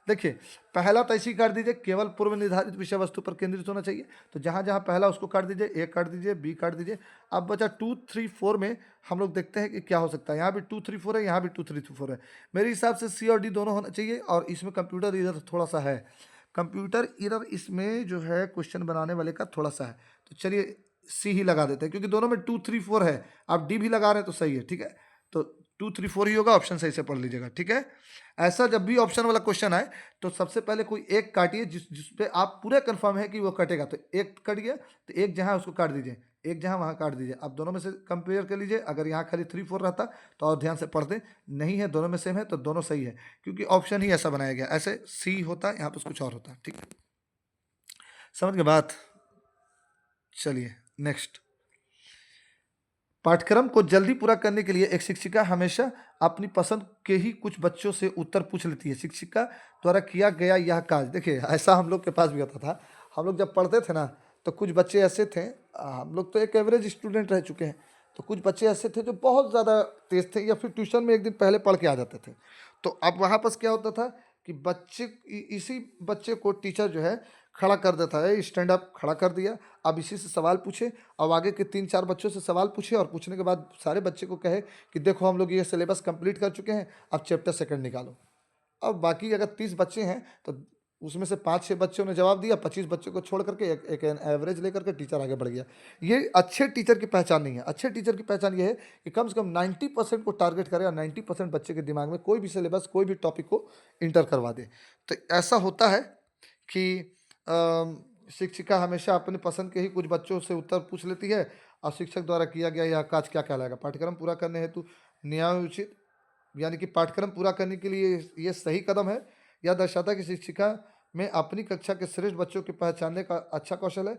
देखिए, पहला तो ऐसे ही काट दीजिए, केवल पूर्व निर्धारित विषय वस्तु पर केंद्रित होना चाहिए। तो जहाँ जहाँ पहला उसको काट दीजिए, ए काट दीजिए, बी काट दीजिए। अब बचा 2, 3, 4 में हम लोग देखते हैं कि क्या हो सकता है। यहाँ भी 2, 3, 4 है, यहाँ भी 2, 3, 4 है। मेरे हिसाब से सी और डी दोनों होना चाहिए। और इसमें कंप्यूटर इधर थोड़ा सा है, कंप्यूटर इधर इसमें जो है क्वेश्चन बनाने वाले का थोड़ा सा है। तो चलिए सी ही लगा देते हैं, क्योंकि दोनों में 2, 3, 4 है। आप डी भी लगा रहे हैं तो सही है, ठीक है। तो 2, 3, 4 ही होगा, ऑप्शन सही से पढ़ लीजिएगा, ठीक है। ऐसा जब भी ऑप्शन वाला क्वेश्चन आए तो सबसे पहले कोई एक काटिए जिसपे आप पूरे कंफर्म है कि वो कटेगा। तो एक कट गया तो एक जहां उसको काट दीजिए, एक जहां वहां काट दीजिए। आप दोनों में से कंपेयर कर लीजिए। अगर यहाँ खाली 3, 4 रहता तो और ध्यान से पढ़ते, नहीं है दोनों में सेम है तो दोनों सही है, क्योंकि ऑप्शन ही ऐसा बनाया गया। ऐसे सी होता, यहाँ पर कुछ और होता, ठीक है। समझ गए बात। चलिए नेक्स्ट। पाठ्यक्रम को जल्दी पूरा करने के लिए एक शिक्षिका हमेशा अपनी पसंद के ही कुछ बच्चों से उत्तर पूछ लेती है। शिक्षिका द्वारा किया गया यह कार्य, देखिए ऐसा हम लोग के पास भी होता था। हम लोग जब पढ़ते थे ना, तो कुछ बच्चे ऐसे थे, हम लोग तो एक एवरेज स्टूडेंट रह चुके हैं, तो कुछ बच्चे ऐसे थे जो बहुत ज़्यादा तेज थे, या फिर ट्यूशन में एक दिन पहले पढ़ के आ जाते थे। तो अब वहाँ पर क्या होता था कि इसी बच्चे को टीचर जो है खड़ा कर देता है, स्टैंड अप खड़ा कर दिया, अब इसी से सवाल पूछे। अब आगे के 3-4 बच्चों से सवाल पूछे, और पूछने के बाद सारे बच्चे को कहे कि देखो हम लोग ये सिलेबस कंप्लीट कर चुके हैं, अब चैप्टर सेकंड निकालो। अब बाकी अगर 30 बच्चे हैं तो उसमें से 5-6 बच्चों ने जवाब दिया, 25 बच्चों को छोड़ करके एक एवरेज लेकर के टीचर आगे बढ़ गया। ये अच्छे टीचर की पहचान नहीं है। अच्छे टीचर की पहचान ये है कि कम से कम 90% को टारगेट करे, और 90% बच्चे के दिमाग में कोई भी सिलेबस, कोई भी टॉपिक को इंटर करवा दे। तो ऐसा होता है कि शिक्षिका हमेशा अपनी पसंद के ही कुछ बच्चों से उत्तर पूछ लेती है, और शिक्षक द्वारा किया गया यह कार्य क्या कहलाएगा? पाठ्यक्रम पूरा करने हेतु न्यायोचित, यानी कि पाठ्यक्रम पूरा करने के लिए ये सही कदम है। यह दर्शाता है कि शिक्षिका में अपनी कक्षा के श्रेष्ठ बच्चों की पहचानने का अच्छा कौशल है।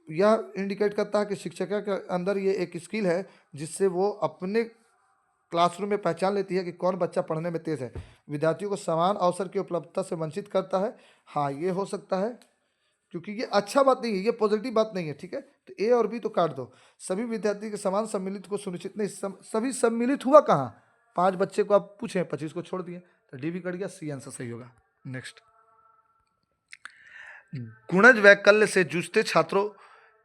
यह इंडिकेट करता है कि शिक्षिका के अंदर ये एक स्किल है जिससे वो अपने क्लासरूम में पहचान लेती है कि कौन बच्चा पढ़ने में तेज है, विद्यार्थियों को समान अवसर की उपलब्धता से वंचित करता है। हाँ, ये हो सकता है, क्योंकि ये अच्छा बात नहीं है, ये पॉजिटिव बात नहीं है, ठीक है। तो ए और बी तो काट दो। सभी विद्यार्थी के समान सम्मिलित को सुनिश्चित नहीं, सभी सम्मिलित हुआ कहाँ? 5 बच्चे को आप पूछे, 25 को छोड़ दिए, तो डी भी कट गया, सी आंसर सही होगा। नेक्स्ट। गुणज वैकल्य से जूझते छात्रों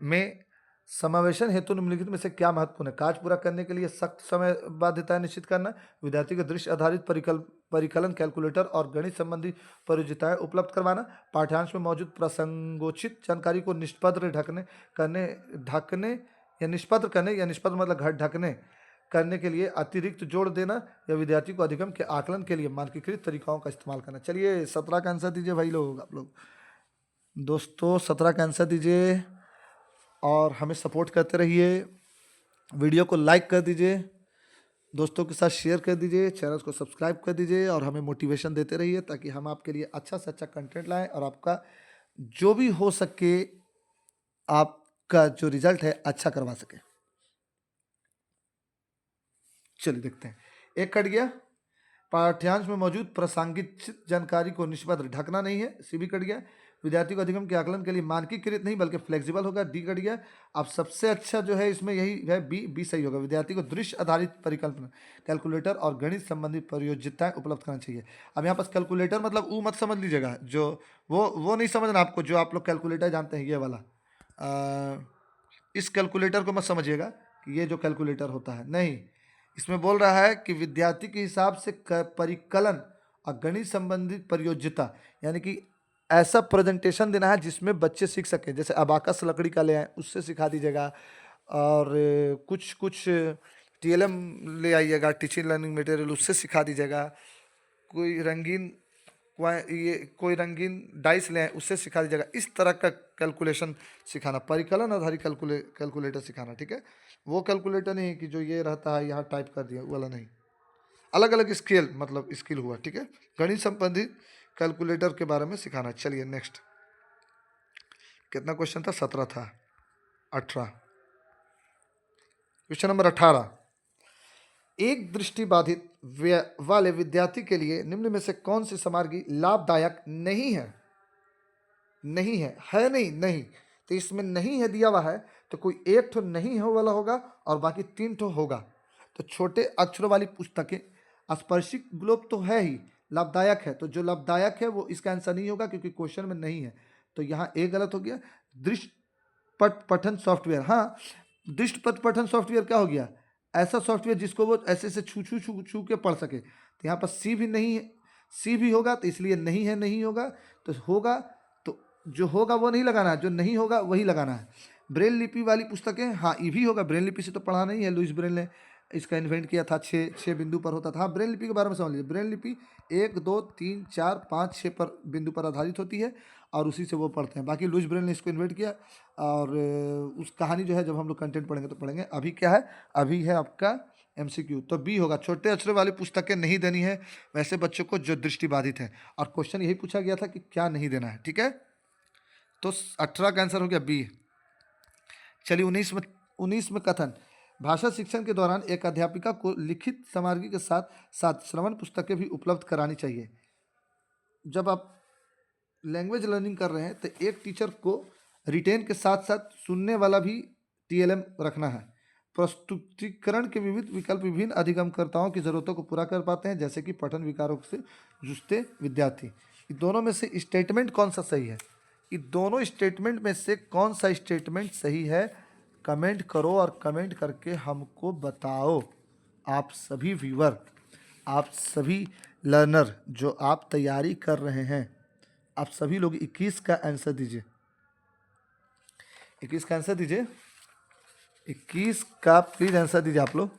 में समावेशन हेतु निम्नलिखित में से क्या महत्वपूर्ण है? कार्य पूरा करने के लिए सख्त समय बाध्यताएं निश्चित करना, विद्यार्थी को दृश्य आधारित परिकलन कैलकुलेटर और गणित संबंधी परियोजनाएं उपलब्ध करवाना, पाठ्यांश में मौजूद प्रसंगोचित जानकारी को निष्पत्र ढकने या निष्पत्र मतलब ढकने करने के लिए अतिरिक्त जोड़ देना, या विद्यार्थी को अधिगम के आकलन के लिए मानकीकृत तरीकाओं का इस्तेमाल करना। चलिए 17 का आंसर दीजिए भाई लोग, आप लोग दोस्तों 17 का आंसर दीजिए, और हमें सपोर्ट करते रहिए। वीडियो को लाइक कर दीजिए, दोस्तों के साथ शेयर कर दीजिए, चैनल को सब्सक्राइब कर दीजिए, और हमें मोटिवेशन देते रहिए ताकि हम आपके लिए अच्छा से अच्छा कंटेंट लाएं, और आपका जो भी हो सके आपका जो रिजल्ट है अच्छा करवा सके। चलिए देखते हैं। एक कट गया, पाठ्यांश में मौजूद प्रासंगिक जानकारी को निष्पत्र ढकना नहीं है, सी भी कट गया। विद्यार्थी को अधिगम के आकलन के लिए मानकीकृत नहीं बल्कि फ्लेक्सिबल होगा, डी कट गया। अब सबसे अच्छा जो है इसमें यही है, बी सही होगा। विद्यार्थी को दृश्य आधारित परिकल्पना कैलकुलेटर और गणित संबंधी परियोजनाएं उपलब्ध करना चाहिए। अब यहाँ पर कैलकुलेटर मतलब वो मत समझ लीजिएगा, जो वो नहीं समझना आपको, जो आप लोग कैलकुलेटर जानते हैं ये वाला, इस कैलकुलेटर को मत समझिएगा कि ये जो कैलकुलेटर होता है, नहीं। इसमें बोल रहा है कि विद्यार्थी के हिसाब से परिकलन और गणित संबंधित परियोजना, यानी कि ऐसा प्रेजेंटेशन देना है जिसमें बच्चे सीख सकें। जैसे अबाकस लकड़ी का ले आए, उससे सिखा दीजिएगा, और कुछ टीएलएम ले आइएगा, टीचिंग लर्निंग मटेरियल, उससे सिखा दीजिएगा। कोई रंगीन ये कोई रंगीन डाइस लें उससे सिखा दीजिएगा। इस तरह का कैलकुलेशन सिखाना, परिकलन आधारित कैलकुलेटर सिखाना, ठीक है। वो कैलकुलेटर नहीं कि जो ये रहता है यहाँ टाइप कर दिया, वो वाला नहीं। अलग अलग स्केल मतलब स्किल हुआ, ठीक है। गणित संबंधित कैलकुलेटर के बारे में सिखाना। चलिए नेक्स्ट, कितना क्वेश्चन था? 17 था। 18, क्वेश्चन नंबर 18, एक दृष्टिबाधित वाले विद्यार्थी के लिए निम्न में से कौन सी सामग्री लाभदायक नहीं है? नहीं है, है नहीं, नहीं। तो इसमें नहीं है दिया हुआ है, तो कोई एक ठो नहीं हो वाला होगा और बाकी 3 ठो होगा। तो छोटे अक्षरों वाली पुस्तकें, स्पर्शिक ग्लोब तो है ही, लाभदायक है, तो जो लाभदायक है वो इसका आंसर नहीं होगा क्योंकि क्वेश्चन में नहीं है। तो यहाँ ए गलत हो गया। दृष्ट पट पठन सॉफ्टवेयर, हाँ, दृष्ट पट पठन सॉफ्टवेयर क्या हो गया? ऐसा सॉफ्टवेयर जिसको वो ऐसे से छू छू छू छू के पढ़ सके। तो यहाँ पर सी भी नहीं है, सी भी होगा तो इसलिए नहीं है, नहीं होगा तो होगा, तो जो होगा वो नहीं लगाना है, जो नहीं होगा वही लगाना है। ब्रेल लिपि वाली पुस्तकें, हाँ ये भी होगा, ब्रेल लिपि से तो पढ़ा नहीं है, लुइस ब्रेल ने इसका इन्वेंट किया था, छः बिंदु पर होता था। हाँ, ब्रेल लिपि के बारे में समझ लीजिए, ब्रेल लिपि 1 2 3 4 5 6 पर बिंदु पर आधारित होती है और उसी से वो पढ़ते हैं। बाकी लुइस ब्रेल ने इसको इन्वेंट किया और उस कहानी जो है जब हम लोग कंटेंट पढ़ेंगे तो पढ़ेंगे। अभी क्या है? अभी है आपका एमसीक्यू, तो बी होगा। छोटे अक्षरों वाली पुस्तकें नहीं देनी है वैसे बच्चों को जो दृष्टिबाधित है, और क्वेश्चन यही पूछा गया था कि क्या नहीं देना है, ठीक है। तो 18 का आंसर हो गया बी। चलिए 19 में कथन, भाषा शिक्षण के दौरान एक अध्यापिका को लिखित सामग्री के साथ साथ श्रवण पुस्तकें भी उपलब्ध करानी चाहिए। जब आप लैंग्वेज लर्निंग कर रहे हैं तो एक टीचर को रिटेन के साथ साथ सुनने वाला भी टीएलएम रखना है। प्रस्तुतिकरण के विविध विकल्प विभिन्न अधिगमकर्ताओं की ज़रूरतों को पूरा कर पाते हैं, जैसे कि पठन विकारों से जूझते विद्यार्थी। इन दोनों में से स्टेटमेंट कौन सा सही है? इन दोनों स्टेटमेंट में से कौन सा स्टेटमेंट सही है? कमेंट करो और कमेंट करके हमको बताओ। आप सभी व्यूअर, आप सभी लर्नर जो आप तैयारी कर रहे हैं, आप सभी लोग 21 का आंसर दीजिए। 21 का आंसर दीजिए। 21 का प्लीज आंसर दीजिए आप लोग।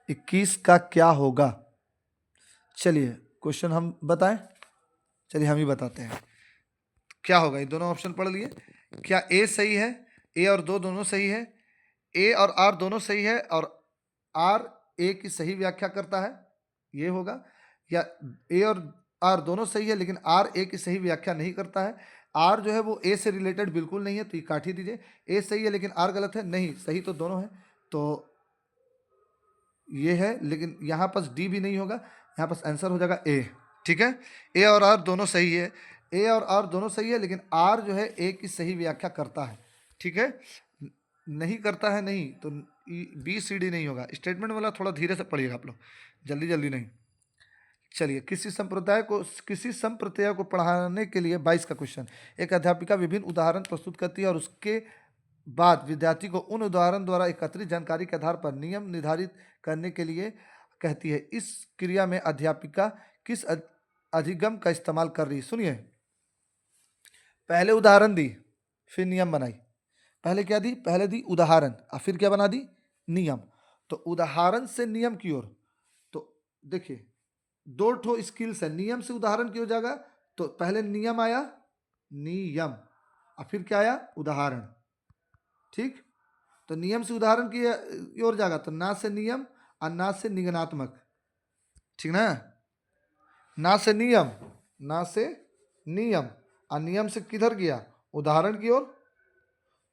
21 का क्या होगा? चलिए क्वेश्चन हम बताएं। चलिए हम ही बताते हैं क्या होगा। ये दोनों ऑप्शन पढ़ लिए। क्या ए सही है? ए और दो दोनों सही है। ए और आर दोनों सही है और आर ए की सही व्याख्या करता है, ये होगा। या ए और आर दोनों सही है लेकिन आर ए की सही व्याख्या नहीं करता है। आर जो है वो ए से रिलेटेड बिल्कुल नहीं है, तो ये काट ही दीजिए। ए सही है लेकिन आर गलत है, नहीं, सही तो दोनों है, तो ये है। लेकिन यहाँ पास डी भी नहीं होगा, यहाँ पास आंसर हो जाएगा ए, ठीक है। ए और आर दोनों सही है, ए और आर दोनों सही है, लेकिन आर जो है ए की सही व्याख्या करता है, ठीक है। नहीं करता है नहीं, तो बी सी डी नहीं होगा। स्टेटमेंट वाला थोड़ा धीरे से पढ़िएगा आप लोग, जल्दी जल्दी नहीं। चलिए, किसी संप्रदाय को पढ़ाने के लिए 22 का क्वेश्चन, एक अध्यापिका विभिन्न उदाहरण प्रस्तुत करती है और उसके बाद विद्यार्थी को उन उदाहरण द्वारा एकत्रित जानकारी के आधार पर नियम निर्धारित करने के लिए कहती है। इस क्रिया में अध्यापिका किस अधिगम का इस्तेमाल कर रही है? सुनिए, पहले उदाहरण दी, फिर नियम बनाई। पहले क्या दी? पहले दी उदाहरण और फिर क्या बना दी? नियम। तो उदाहरण से नियम की ओर, तो देखिए दो ठो स्किल्स है, नियम से उदाहरण की हो जाएगा। तो पहले नियम आया, नियम, और फिर क्या आया? उदाहरण, ठीक। तो नियम से उदाहरण की ओर जाएगा, तो ना से नियम और ना से निगनात्मक, ठीक ना। ना से नियम, ना से नियम, और नियम से किधर गया? उदाहरण की ओर।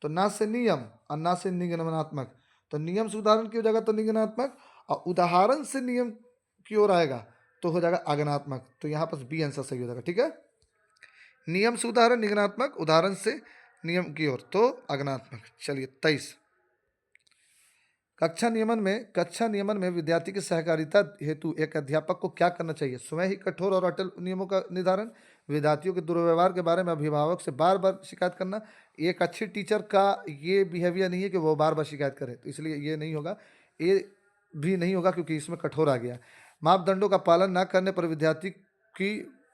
तो ना से नियम और ना से निगमनात्मक, तो नियम से उदाहरण की हो जाएगा तो निगमनात्मक, और उदाहरण से नियम की ओर आएगा तो हो जाएगा आगमनात्मक। तो यहाँ पर बी आंसर सही हो जाएगा, ठीक है। नियम से उदाहरण निगमनात्मक, उदाहरण से नियम की ओर तो आगमनात्मक। चलिए 23, कक्षा नियमन में विद्यार्थी की सहकारिता हेतु एक अध्यापक को क्या करना चाहिए? स्वयं ही कठोर और अटल नियमों का निर्धारण, विद्यार्थियों के दुर्व्यवहार के बारे में अभिभावक से बार बार शिकायत करना। एक अच्छे टीचर का ये बिहेवियर नहीं है कि वो बार बार शिकायत करे, तो इसलिए ये नहीं होगा। ये भी नहीं होगा क्योंकि इसमें कठोर आ गया। मापदंडों का पालन न करने पर विद्यार्थी की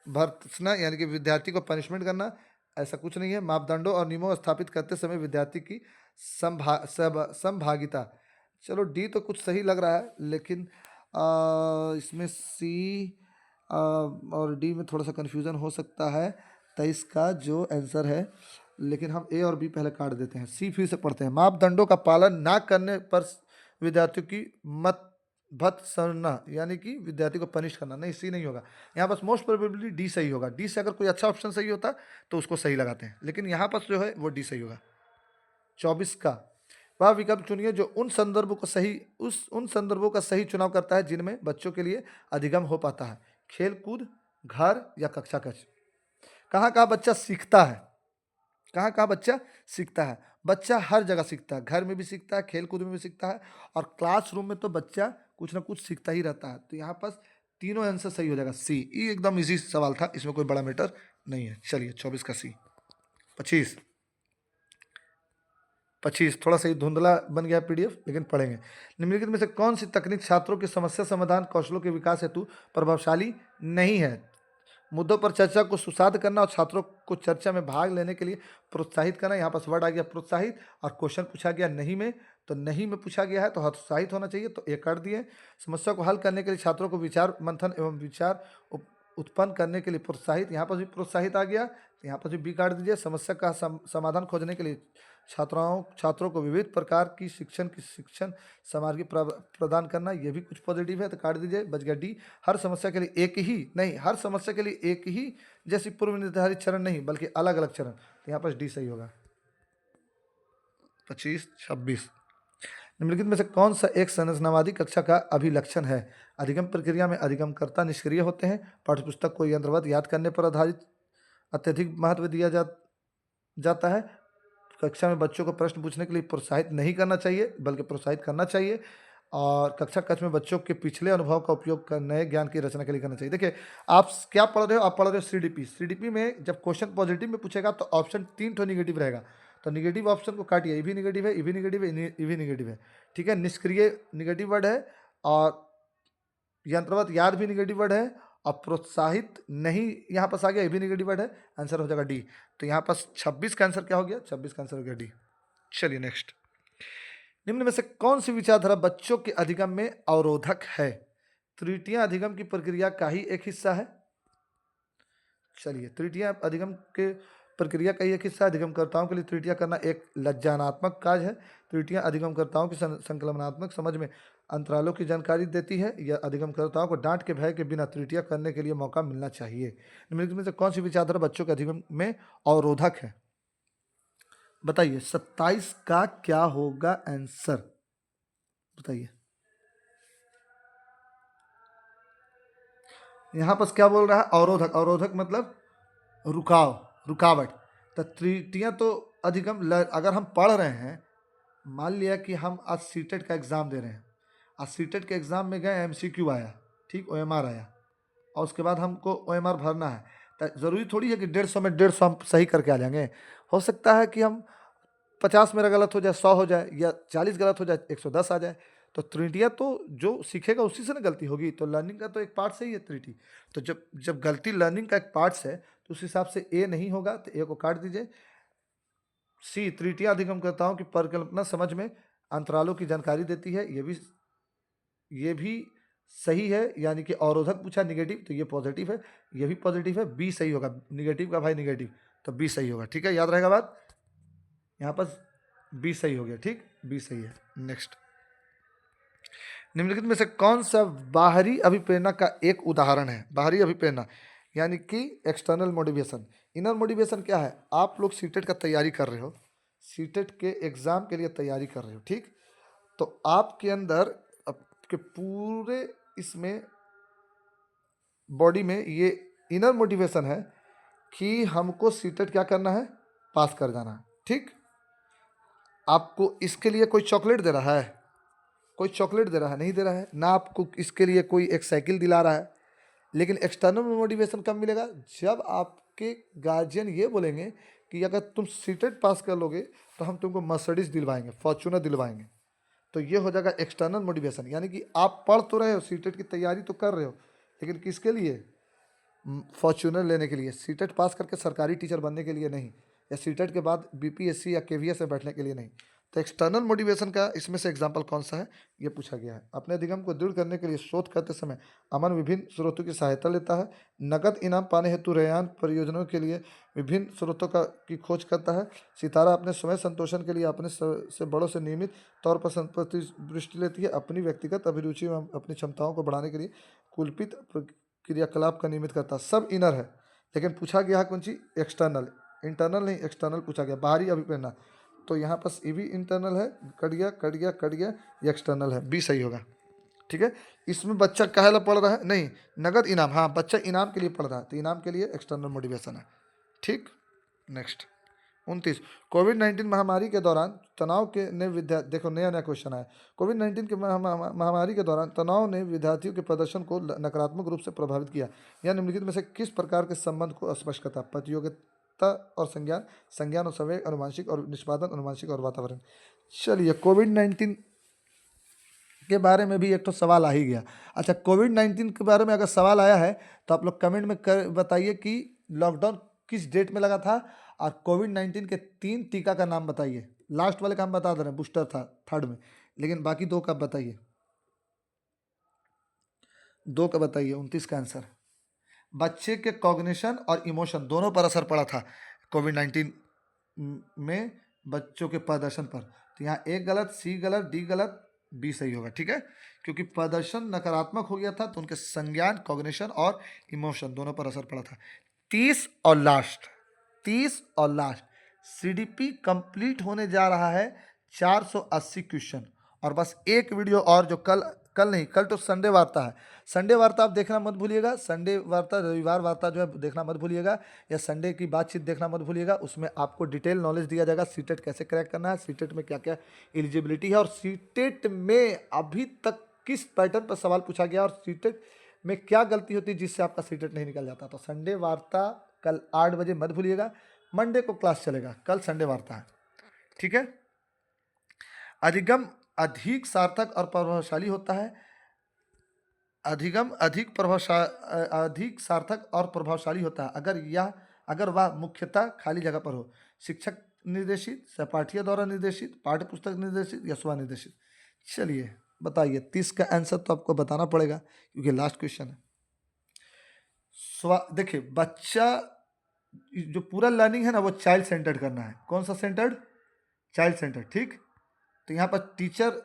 भर्त्सना, यानी कि विद्यार्थी को पनिशमेंट करना, ऐसा कुछ नहीं है। मापदंडों और नियमों स्थापित करते समय विद्यार्थी की संभागिता, चलो डी तो कुछ सही लग रहा है, लेकिन इसमें सी और डी में थोड़ा सा कन्फ्यूज़न हो सकता है। 23 का जो आंसर है, लेकिन हम ए और बी पहले काट देते हैं। सी फिर से पढ़ते हैं। मापदंडों का पालन ना करने पर विद्यार्थियों की मत भत्सना, यानी कि विद्यार्थी को पनिश करना। नहीं, सी नहीं होगा यहाँ पास। मोस्ट प्रोबेबली डी सही होगा। डी से अगर कोई अच्छा ऑप्शन सही होता तो उसको सही लगाते हैं, लेकिन यहाँ पास जो है वो डी सही होगा। 24 का वह विकल्प चुनिए जो उन संदर्भों का सही चुनाव करता है जिनमें बच्चों के लिए अधिगम हो पाता है। खेल कूद, घर या कक्षा कक्ष। कहाँ कहाँ बच्चा सीखता है? कहाँ कहाँ बच्चा सीखता है? बच्चा हर जगह सीखता है। घर में भी सीखता है, खेल कूद में भी सीखता है, और क्लासरूम में तो बच्चा कुछ ना कुछ सीखता ही रहता है। तो यहाँ पास तीनों आंसर सही हो जाएगा। सी, ये एकदम इजी सवाल था, इसमें कोई बड़ा मैटर नहीं है। चलिए 24 का सी। 25 थोड़ा सा ही धुंधला बन गया पीडीएफ, लेकिन पढ़ेंगे। निम्नलिखित में से कौन सी तकनीक छात्रों की समस्या समाधान कौशलों के विकास हेतु प्रभावशाली नहीं है? मुद्दों पर चर्चा को सुसाध करना और छात्रों को चर्चा में भाग लेने के लिए प्रोत्साहित करना। यहाँ पास वर्ड आ गया प्रोत्साहित, और क्वेश्चन पूछा गया नहीं में, तो नहीं में पूछा गया है तो हतोत्साहित होना चाहिए, तो एक कर दिए। समस्या को हल करने के लिए छात्रों को विचार मंथन एवं विचार उत्पन्न करने के लिए प्रोत्साहित, यहाँ पर भी प्रोत्साहित आ गया, तो यहाँ पर भी बी काट दीजिए। समस्या का समाधान खोजने के लिए छात्रों को विविध प्रकार की शिक्षण सामग्री प्रदान करना, ये भी कुछ पॉजिटिव है, तो काट दीजिए। बच गया डी। हर समस्या के लिए एक ही जैसी पूर्व निर्धारित चरण नहीं, बल्कि अलग अलग चरण, तो यहाँ पर डी सही होगा। 25, 26 निम्नलिखित में से कौन सा एक संरचनावादी कक्षा का अभिलक्षण है? अधिगम प्रक्रिया में अधिगमकर्ता निष्क्रिय होते हैं। पाठ्यपुस्तक को यंत्रवत याद करने पर आधारित अत्यधिक महत्व दिया जाता है। कक्षा में बच्चों को प्रश्न पूछने के लिए प्रोत्साहित नहीं करना चाहिए, बल्कि प्रोत्साहित करना चाहिए। और कक्षा कक्ष में बच्चों के पिछले अनुभव का उपयोग कर नए ज्ञान की रचना के लिए करना चाहिए। देखिए, आप क्या पढ़ रहे हो? आप पढ़ रहे हो सीडीपी। सीडीपी में जब क्वेश्चन पॉजिटिव में पूछेगा तो ऑप्शन 3 तो निगेटिव रहेगा, तो निगेटिव ऑप्शन को काटिए। ये भी निगेटिव है, ये भी निगेटिव है, ये भी निगेटिव है, ठीक है। निष्क्रिय निगेटिव वर्ड है, और यंत्रवत याद भी निगेटिव वर्ड है, और प्रोत्साहित नहीं यहाँ पास आ गया, ये भी निगेटिव वर्ड है। आंसर हो जाएगा डी। तो यहाँ पास 26 का आंसर क्या हो गया? 26 का आंसर हो गया डी। चलिए नेक्स्ट। निम्न में से कौन सी विचारधारा बच्चों के अधिगम में अवरोधक है? त्रुटियां अधिगम की प्रक्रिया का ही एक हिस्सा है। चलिए, त्रुटियां अधिगम के प्रक्रिया का ही एक हिस्सा है। अधिगमकर्ताओं के लिए त्रुटियां करना एक लज्जानात्मक कार्य है। त्रुटियां अधिगमकर्ताओं की संकलनात्मक समझ में अंतरालों की जानकारी देती है। यह अधिगमकर्ताओं को डांट के भय के बिना त्रुटियां करने के लिए मौका मिलना चाहिए। निम्नलिखित में से कौन सी विचारधारा बच्चों के अधिगम में अवरोधक है? बताइए, 27 का क्या होगा आंसर? बताइए। यहाँ पर क्या बोल रहा है? अवरोधक। अवरोधक मतलब रुकावट। तो त्रुटियां तो अगर हम पढ़ रहे हैं, मान लिया कि हम आज सीटेट का एग्ज़ाम दे रहे हैं, आज सीटेट के एग्ज़ाम में गए, एमसीक्यू आया, ठीक, ओएमआर आया, और उसके बाद हमको ओएमआर भरना है, तो ज़रूरी थोड़ी है कि 150 में 150 हम सही करके आ जाएंगे। हो सकता है कि हम 50 मेरा गलत हो जाए, 100 हो जाए, या 40 गलत हो जाए, 110 आ जाए। तो त्रुटियाँ तो जो सीखेगा उसी से ना गलती होगी, तो लर्निंग का तो एक पार्ट से ही है त्रुटि। तो जब जब गलती लर्निंग का एक पार्ट्स है, तो उस हिसाब से ए नहीं होगा, तो ए को काट दीजिए। सी, त्रुटियां अधिगमकर्ताओं की परिकल्पना समझ में अंतरालों की जानकारी देती है, ये भी सही है, यानी कि अवरोधक पूछा निगेटिव, तो ये पॉजिटिव है, ये भी पॉजिटिव है। बी सही होगा, निगेटिव का भाई निगेटिव, तो बी सही होगा, ठीक है, याद रहेगा बात। यहाँ पर बी सही हो गया, ठीक, बी सही है। नेक्स्ट। निम्नलिखित में से कौन सा बाहरी अभिप्रेरणा का एक उदाहरण है? बाहरी अभिप्रेरणा यानी कि एक्सटर्नल मोटिवेशन। इनर मोटिवेशन क्या है? आप लोग सीटेट का तैयारी कर रहे हो, सीटेट के एग्ज़ाम के लिए तैयारी कर रहे हो, ठीक, तो आपके अंदर आपके पूरे इसमें बॉडी में ये इनर मोटिवेशन है कि हमको सीटेट क्या करना है? पास कर जाना है, ठीक। आपको इसके लिए कोई चॉकलेट दे रहा है? कोई चॉकलेट दे रहा है? नहीं दे रहा है ना। आपको इसके लिए कोई एक साइकिल दिला रहा है। लेकिन एक्सटर्नल मोटिवेशन कब मिलेगा? जब आपके गार्जियन ये बोलेंगे कि अगर तुम सीटेट पास कर लोगे तो हम तुमको मर्सिडीज दिलवाएंगे, फॉर्चूनर दिलवाएंगे। तो ये हो जाएगा एक्सटर्नल मोटिवेशन, यानी कि आप पढ़ तो रहे हो, सीटेट की तैयारी तो कर रहे हो, लेकिन किसके लिए? फॉर्चूनर लेने के लिए। सीटेट पास करके सरकारी टीचर बनने के लिए नहीं, या सीटेट के बाद बीपीएससी या केवीएस में बैठने के लिए नहीं। तो एक्सटर्नल मोटिवेशन का इसमें से एग्जाम्पल कौन सा है, ये पूछा गया है। अपने अधिगम को दृढ़ करने के लिए शोध करते समय अमन विभिन्न स्रोतों की सहायता लेता है। नकद इनाम पाने हेतु रेयान परियोजनाओं के लिए विभिन्न स्रोतों की खोज करता है। सितारा अपने स्वयं संतोषण के लिए अपने से बड़ों से नियमित तौर पर प्रतिवृष्टि लेती है। अपनी व्यक्तिगत अभिरुचि एवं अपनी क्षमताओं को बढ़ाने के लिए कुलपित क्रियाकलाप का नियमित करता है। सब इनर है, लेकिन पूछा गया है कौन सी, एक्सटर्नल, इंटरनल नहीं, एक्सटर्नल पूछा गया, बाहरी अभिप्रेरणा। तो यहाँ पर ये भी इंटरनल है, कट गया कट गया कट गया, ये एक्सटर्नल है, बी सही होगा। ठीक है, इसमें बच्चा काहे पढ़ रहा है, नहीं नगद इनाम, हाँ बच्चा इनाम के लिए पढ़ रहा है, तो इनाम के लिए एक्सटर्नल मोटिवेशन है। ठीक, नेक्स्ट 29, कोविड-19 महामारी के दौरान तनाव के ने देखो नया नया क्वेश्चन आया। कोविड-19 के महामारी के दौरान तनाव ने विद्यार्थियों के प्रदर्शन को नकारात्मक रूप से प्रभावित किया। यह निम्नलिखित में से किस प्रकार के संबंध को स्पष्ट करता है? प्रतियोगिता और संज्ञान, संज्ञान और संवेग, अनुवांशिक और निष्पादन, अनुवांशिक और वातावरण। चलिए, कोविड-19 के बारे में भी एक तो सवाल आ ही गया। अच्छा, कोविड-19 के बारे में अगर सवाल आया है तो आप लोग कमेंट में बताइए कि लॉकडाउन किस डेट में लगा था, और कोविड-19 के 3 टीका का नाम बताइए। लास्ट वाले का हम बता दे रहे हैं, बूस्टर था थर्ड में, लेकिन बाकी 2 का बताइए, 2 का बताइए। 29 का आंसर, बच्चे के कॉग्निशन और इमोशन दोनों पर असर पड़ा था कोविड-19 में बच्चों के प्रदर्शन पर। तो यहाँ ए गलत, सी गलत, डी गलत, बी सही होगा। ठीक है, क्योंकि प्रदर्शन नकारात्मक हो गया था तो उनके संज्ञान, कॉग्निशन और इमोशन दोनों पर असर पड़ा था। 30 और लास्ट, 30 और लास्ट, सीडीपी कंप्लीट होने जा रहा है 480 क्वेश्चन, और बस एक वीडियो और जो कल नहीं, कल तो संडे वार्ता है। संडे वार्ता आप देखना मत भूलिएगा, संडे वार्ता, रविवार वार्ता जो है देखना मत भूलिएगा, या संडे की बातचीत देखना मत भूलिएगा। उसमें आपको डिटेल नॉलेज दिया जाएगा, सीटेट कैसे क्रैक करना है, सीटेट में क्या क्या एलिजिबिलिटी है, और सीटेट में अभी तक किस पैटर्न पर सवाल पूछा गया, और सीटेट में क्या गलती होती है जिससे आपका सीटेट नहीं निकल जाता। तो संडे वार्ता कल 8 बजे मत भूलिएगा। मंडे को क्लास चलेगा, कल संडे वार्ता है। ठीक है, अधिगम अधिक सार्थक और प्रभावशाली होता है। अधिगम अधिक सार्थक और प्रभावशाली होता है अगर वह मुख्यतः खाली जगह पर हो, शिक्षक निर्देशित, सहपाठियों द्वारा निर्देशित, पाठ्य पुस्तक निर्देशित या स्वनिर्देशित। चलिए बताइए, 30 का आंसर तो आपको बताना पड़ेगा क्योंकि लास्ट क्वेश्चन है। देखिए, बच्चा जो पूरा लर्निंग है ना, वो चाइल्ड सेंटर्ड करना है। कौन सा सेंटर्ड? Child centred. ठीक, तो यहाँ पर टीचर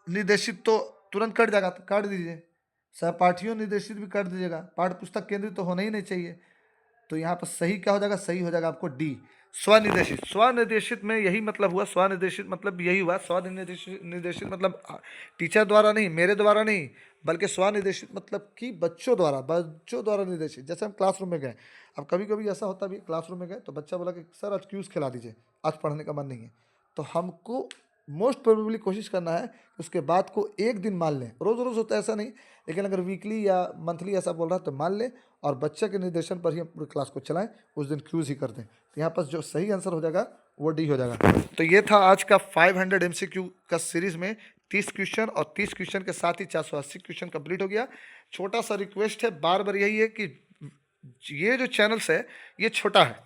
निर्देशित तो तुरंत कट जाएगा, तो काट दीजिए। सहपाठियों निर्देशित भी कर दीजिएगा। पाठ्य पुस्तक केंद्रित तो होना ही नहीं चाहिए, तो यहाँ पर सही क्या हो जाएगा? सही हो जाएगा आपको डी, स्वनिर्देशित। स्वनिर्देशित में यही मतलब हुआ, स्वनिर्देशित मतलब यही हुआ। स्वनिर्देशित मतलब टीचर द्वारा नहीं, मेरे द्वारा नहीं, बल्कि स्वनिर्देशित मतलब कि बच्चों द्वारा निर्देशित। जैसे हम क्लासरूम में गए, अब कभी कभी ऐसा होता भी, क्लासरूम में गए तो बच्चा बोला कि सर आज क्यूज खिला दीजिए, आज पढ़ने का मन नहीं है, तो हमको मोस्ट प्रोबेबली कोशिश करना है कि उसके बाद को एक दिन मान लें। रोज़ रोज़ होता है ऐसा नहीं, लेकिन अगर वीकली या मंथली ऐसा बोल रहा है तो मान लें, और बच्चे के निर्देशन पर ही हम पूरी क्लास को चलाएं, उस दिन क्यूज ही कर दें। तो यहाँ पर जो सही आंसर हो जाएगा वो डी हो जाएगा। तो ये था आज का 500 MCQ का सीरीज में 30 क्वेश्चन, और 30 क्वेश्चन के साथ ही 480 क्वेश्चन कंप्लीट हो गया। छोटा सा रिक्वेस्ट है, बार बार यही है कि ये जो चैनल्स है ये छोटा है,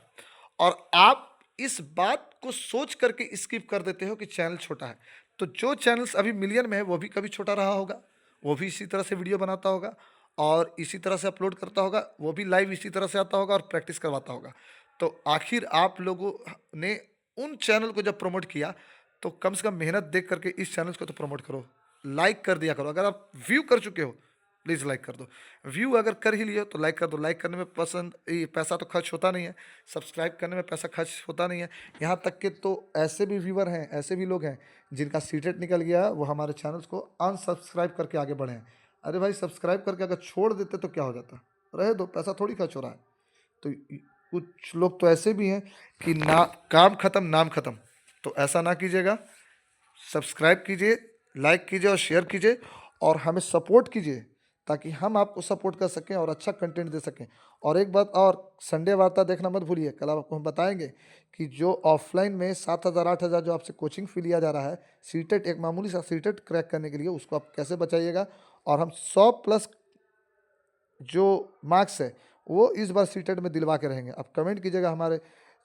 और आप इस बात को सोच करके स्किप कर देते हो कि चैनल छोटा है। तो जो चैनल्स अभी मिलियन में है वो भी कभी छोटा रहा होगा, वो भी इसी तरह से वीडियो बनाता होगा और इसी तरह से अपलोड करता होगा, वो भी लाइव इसी तरह से आता होगा और प्रैक्टिस करवाता होगा। तो आखिर आप लोगों ने उन चैनल को जब प्रमोट किया तो कम से कम मेहनत देख करके इस चैनल को तो प्रमोट करो, लाइक कर दिया करो। अगर आप व्यू कर चुके हो प्लीज़ लाइक कर दो, व्यू अगर कर ही लिए तो लाइक कर दो। लाइक करने में पैसा तो खर्च होता नहीं है, सब्सक्राइब करने में पैसा खर्च होता नहीं है। यहाँ तक कि तो ऐसे भी व्यूवर हैं, ऐसे भी लोग हैं जिनका सीटेट निकल गया, वो हमारे चैनल्स को अनसब्सक्राइब करके आगे बढ़े हैं। अरे भाई, सब्सक्राइब करके अगर छोड़ देते तो क्या हो जाता? रहे दो, पैसा थोड़ी खर्च हो रहा है। तो कुछ लोग तो ऐसे भी हैं कि ना काम खत्म नाम खत्म, तो ऐसा ना कीजिएगा। सब्सक्राइब कीजिए, लाइक कीजिए और शेयर कीजिए, और हमें सपोर्ट कीजिए ताकि हम आपको सपोर्ट कर सकें और अच्छा कंटेंट दे सकें। और एक बात और, संडे वार्ता देखना मत भूलिए। कल आपको हम बताएंगे कि जो ऑफलाइन में 7,000 8,000 जो आपसे कोचिंग फी लिया जा रहा है, सीटेट एक मामूली सा सीटेट क्रैक करने के लिए, उसको आप कैसे बचाइएगा। और हम 100+ जो मार्क्स है वो इस बार सीटेट में दिलवा के रहेंगे। आप कमेंट कीजिएगा हमारे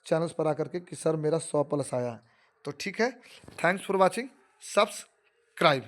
चैनल्स पर आकर के कि सर मेरा 100+ आया है। तो ठीक है, थैंक्स फॉर वॉचिंग, सब्सक्राइब।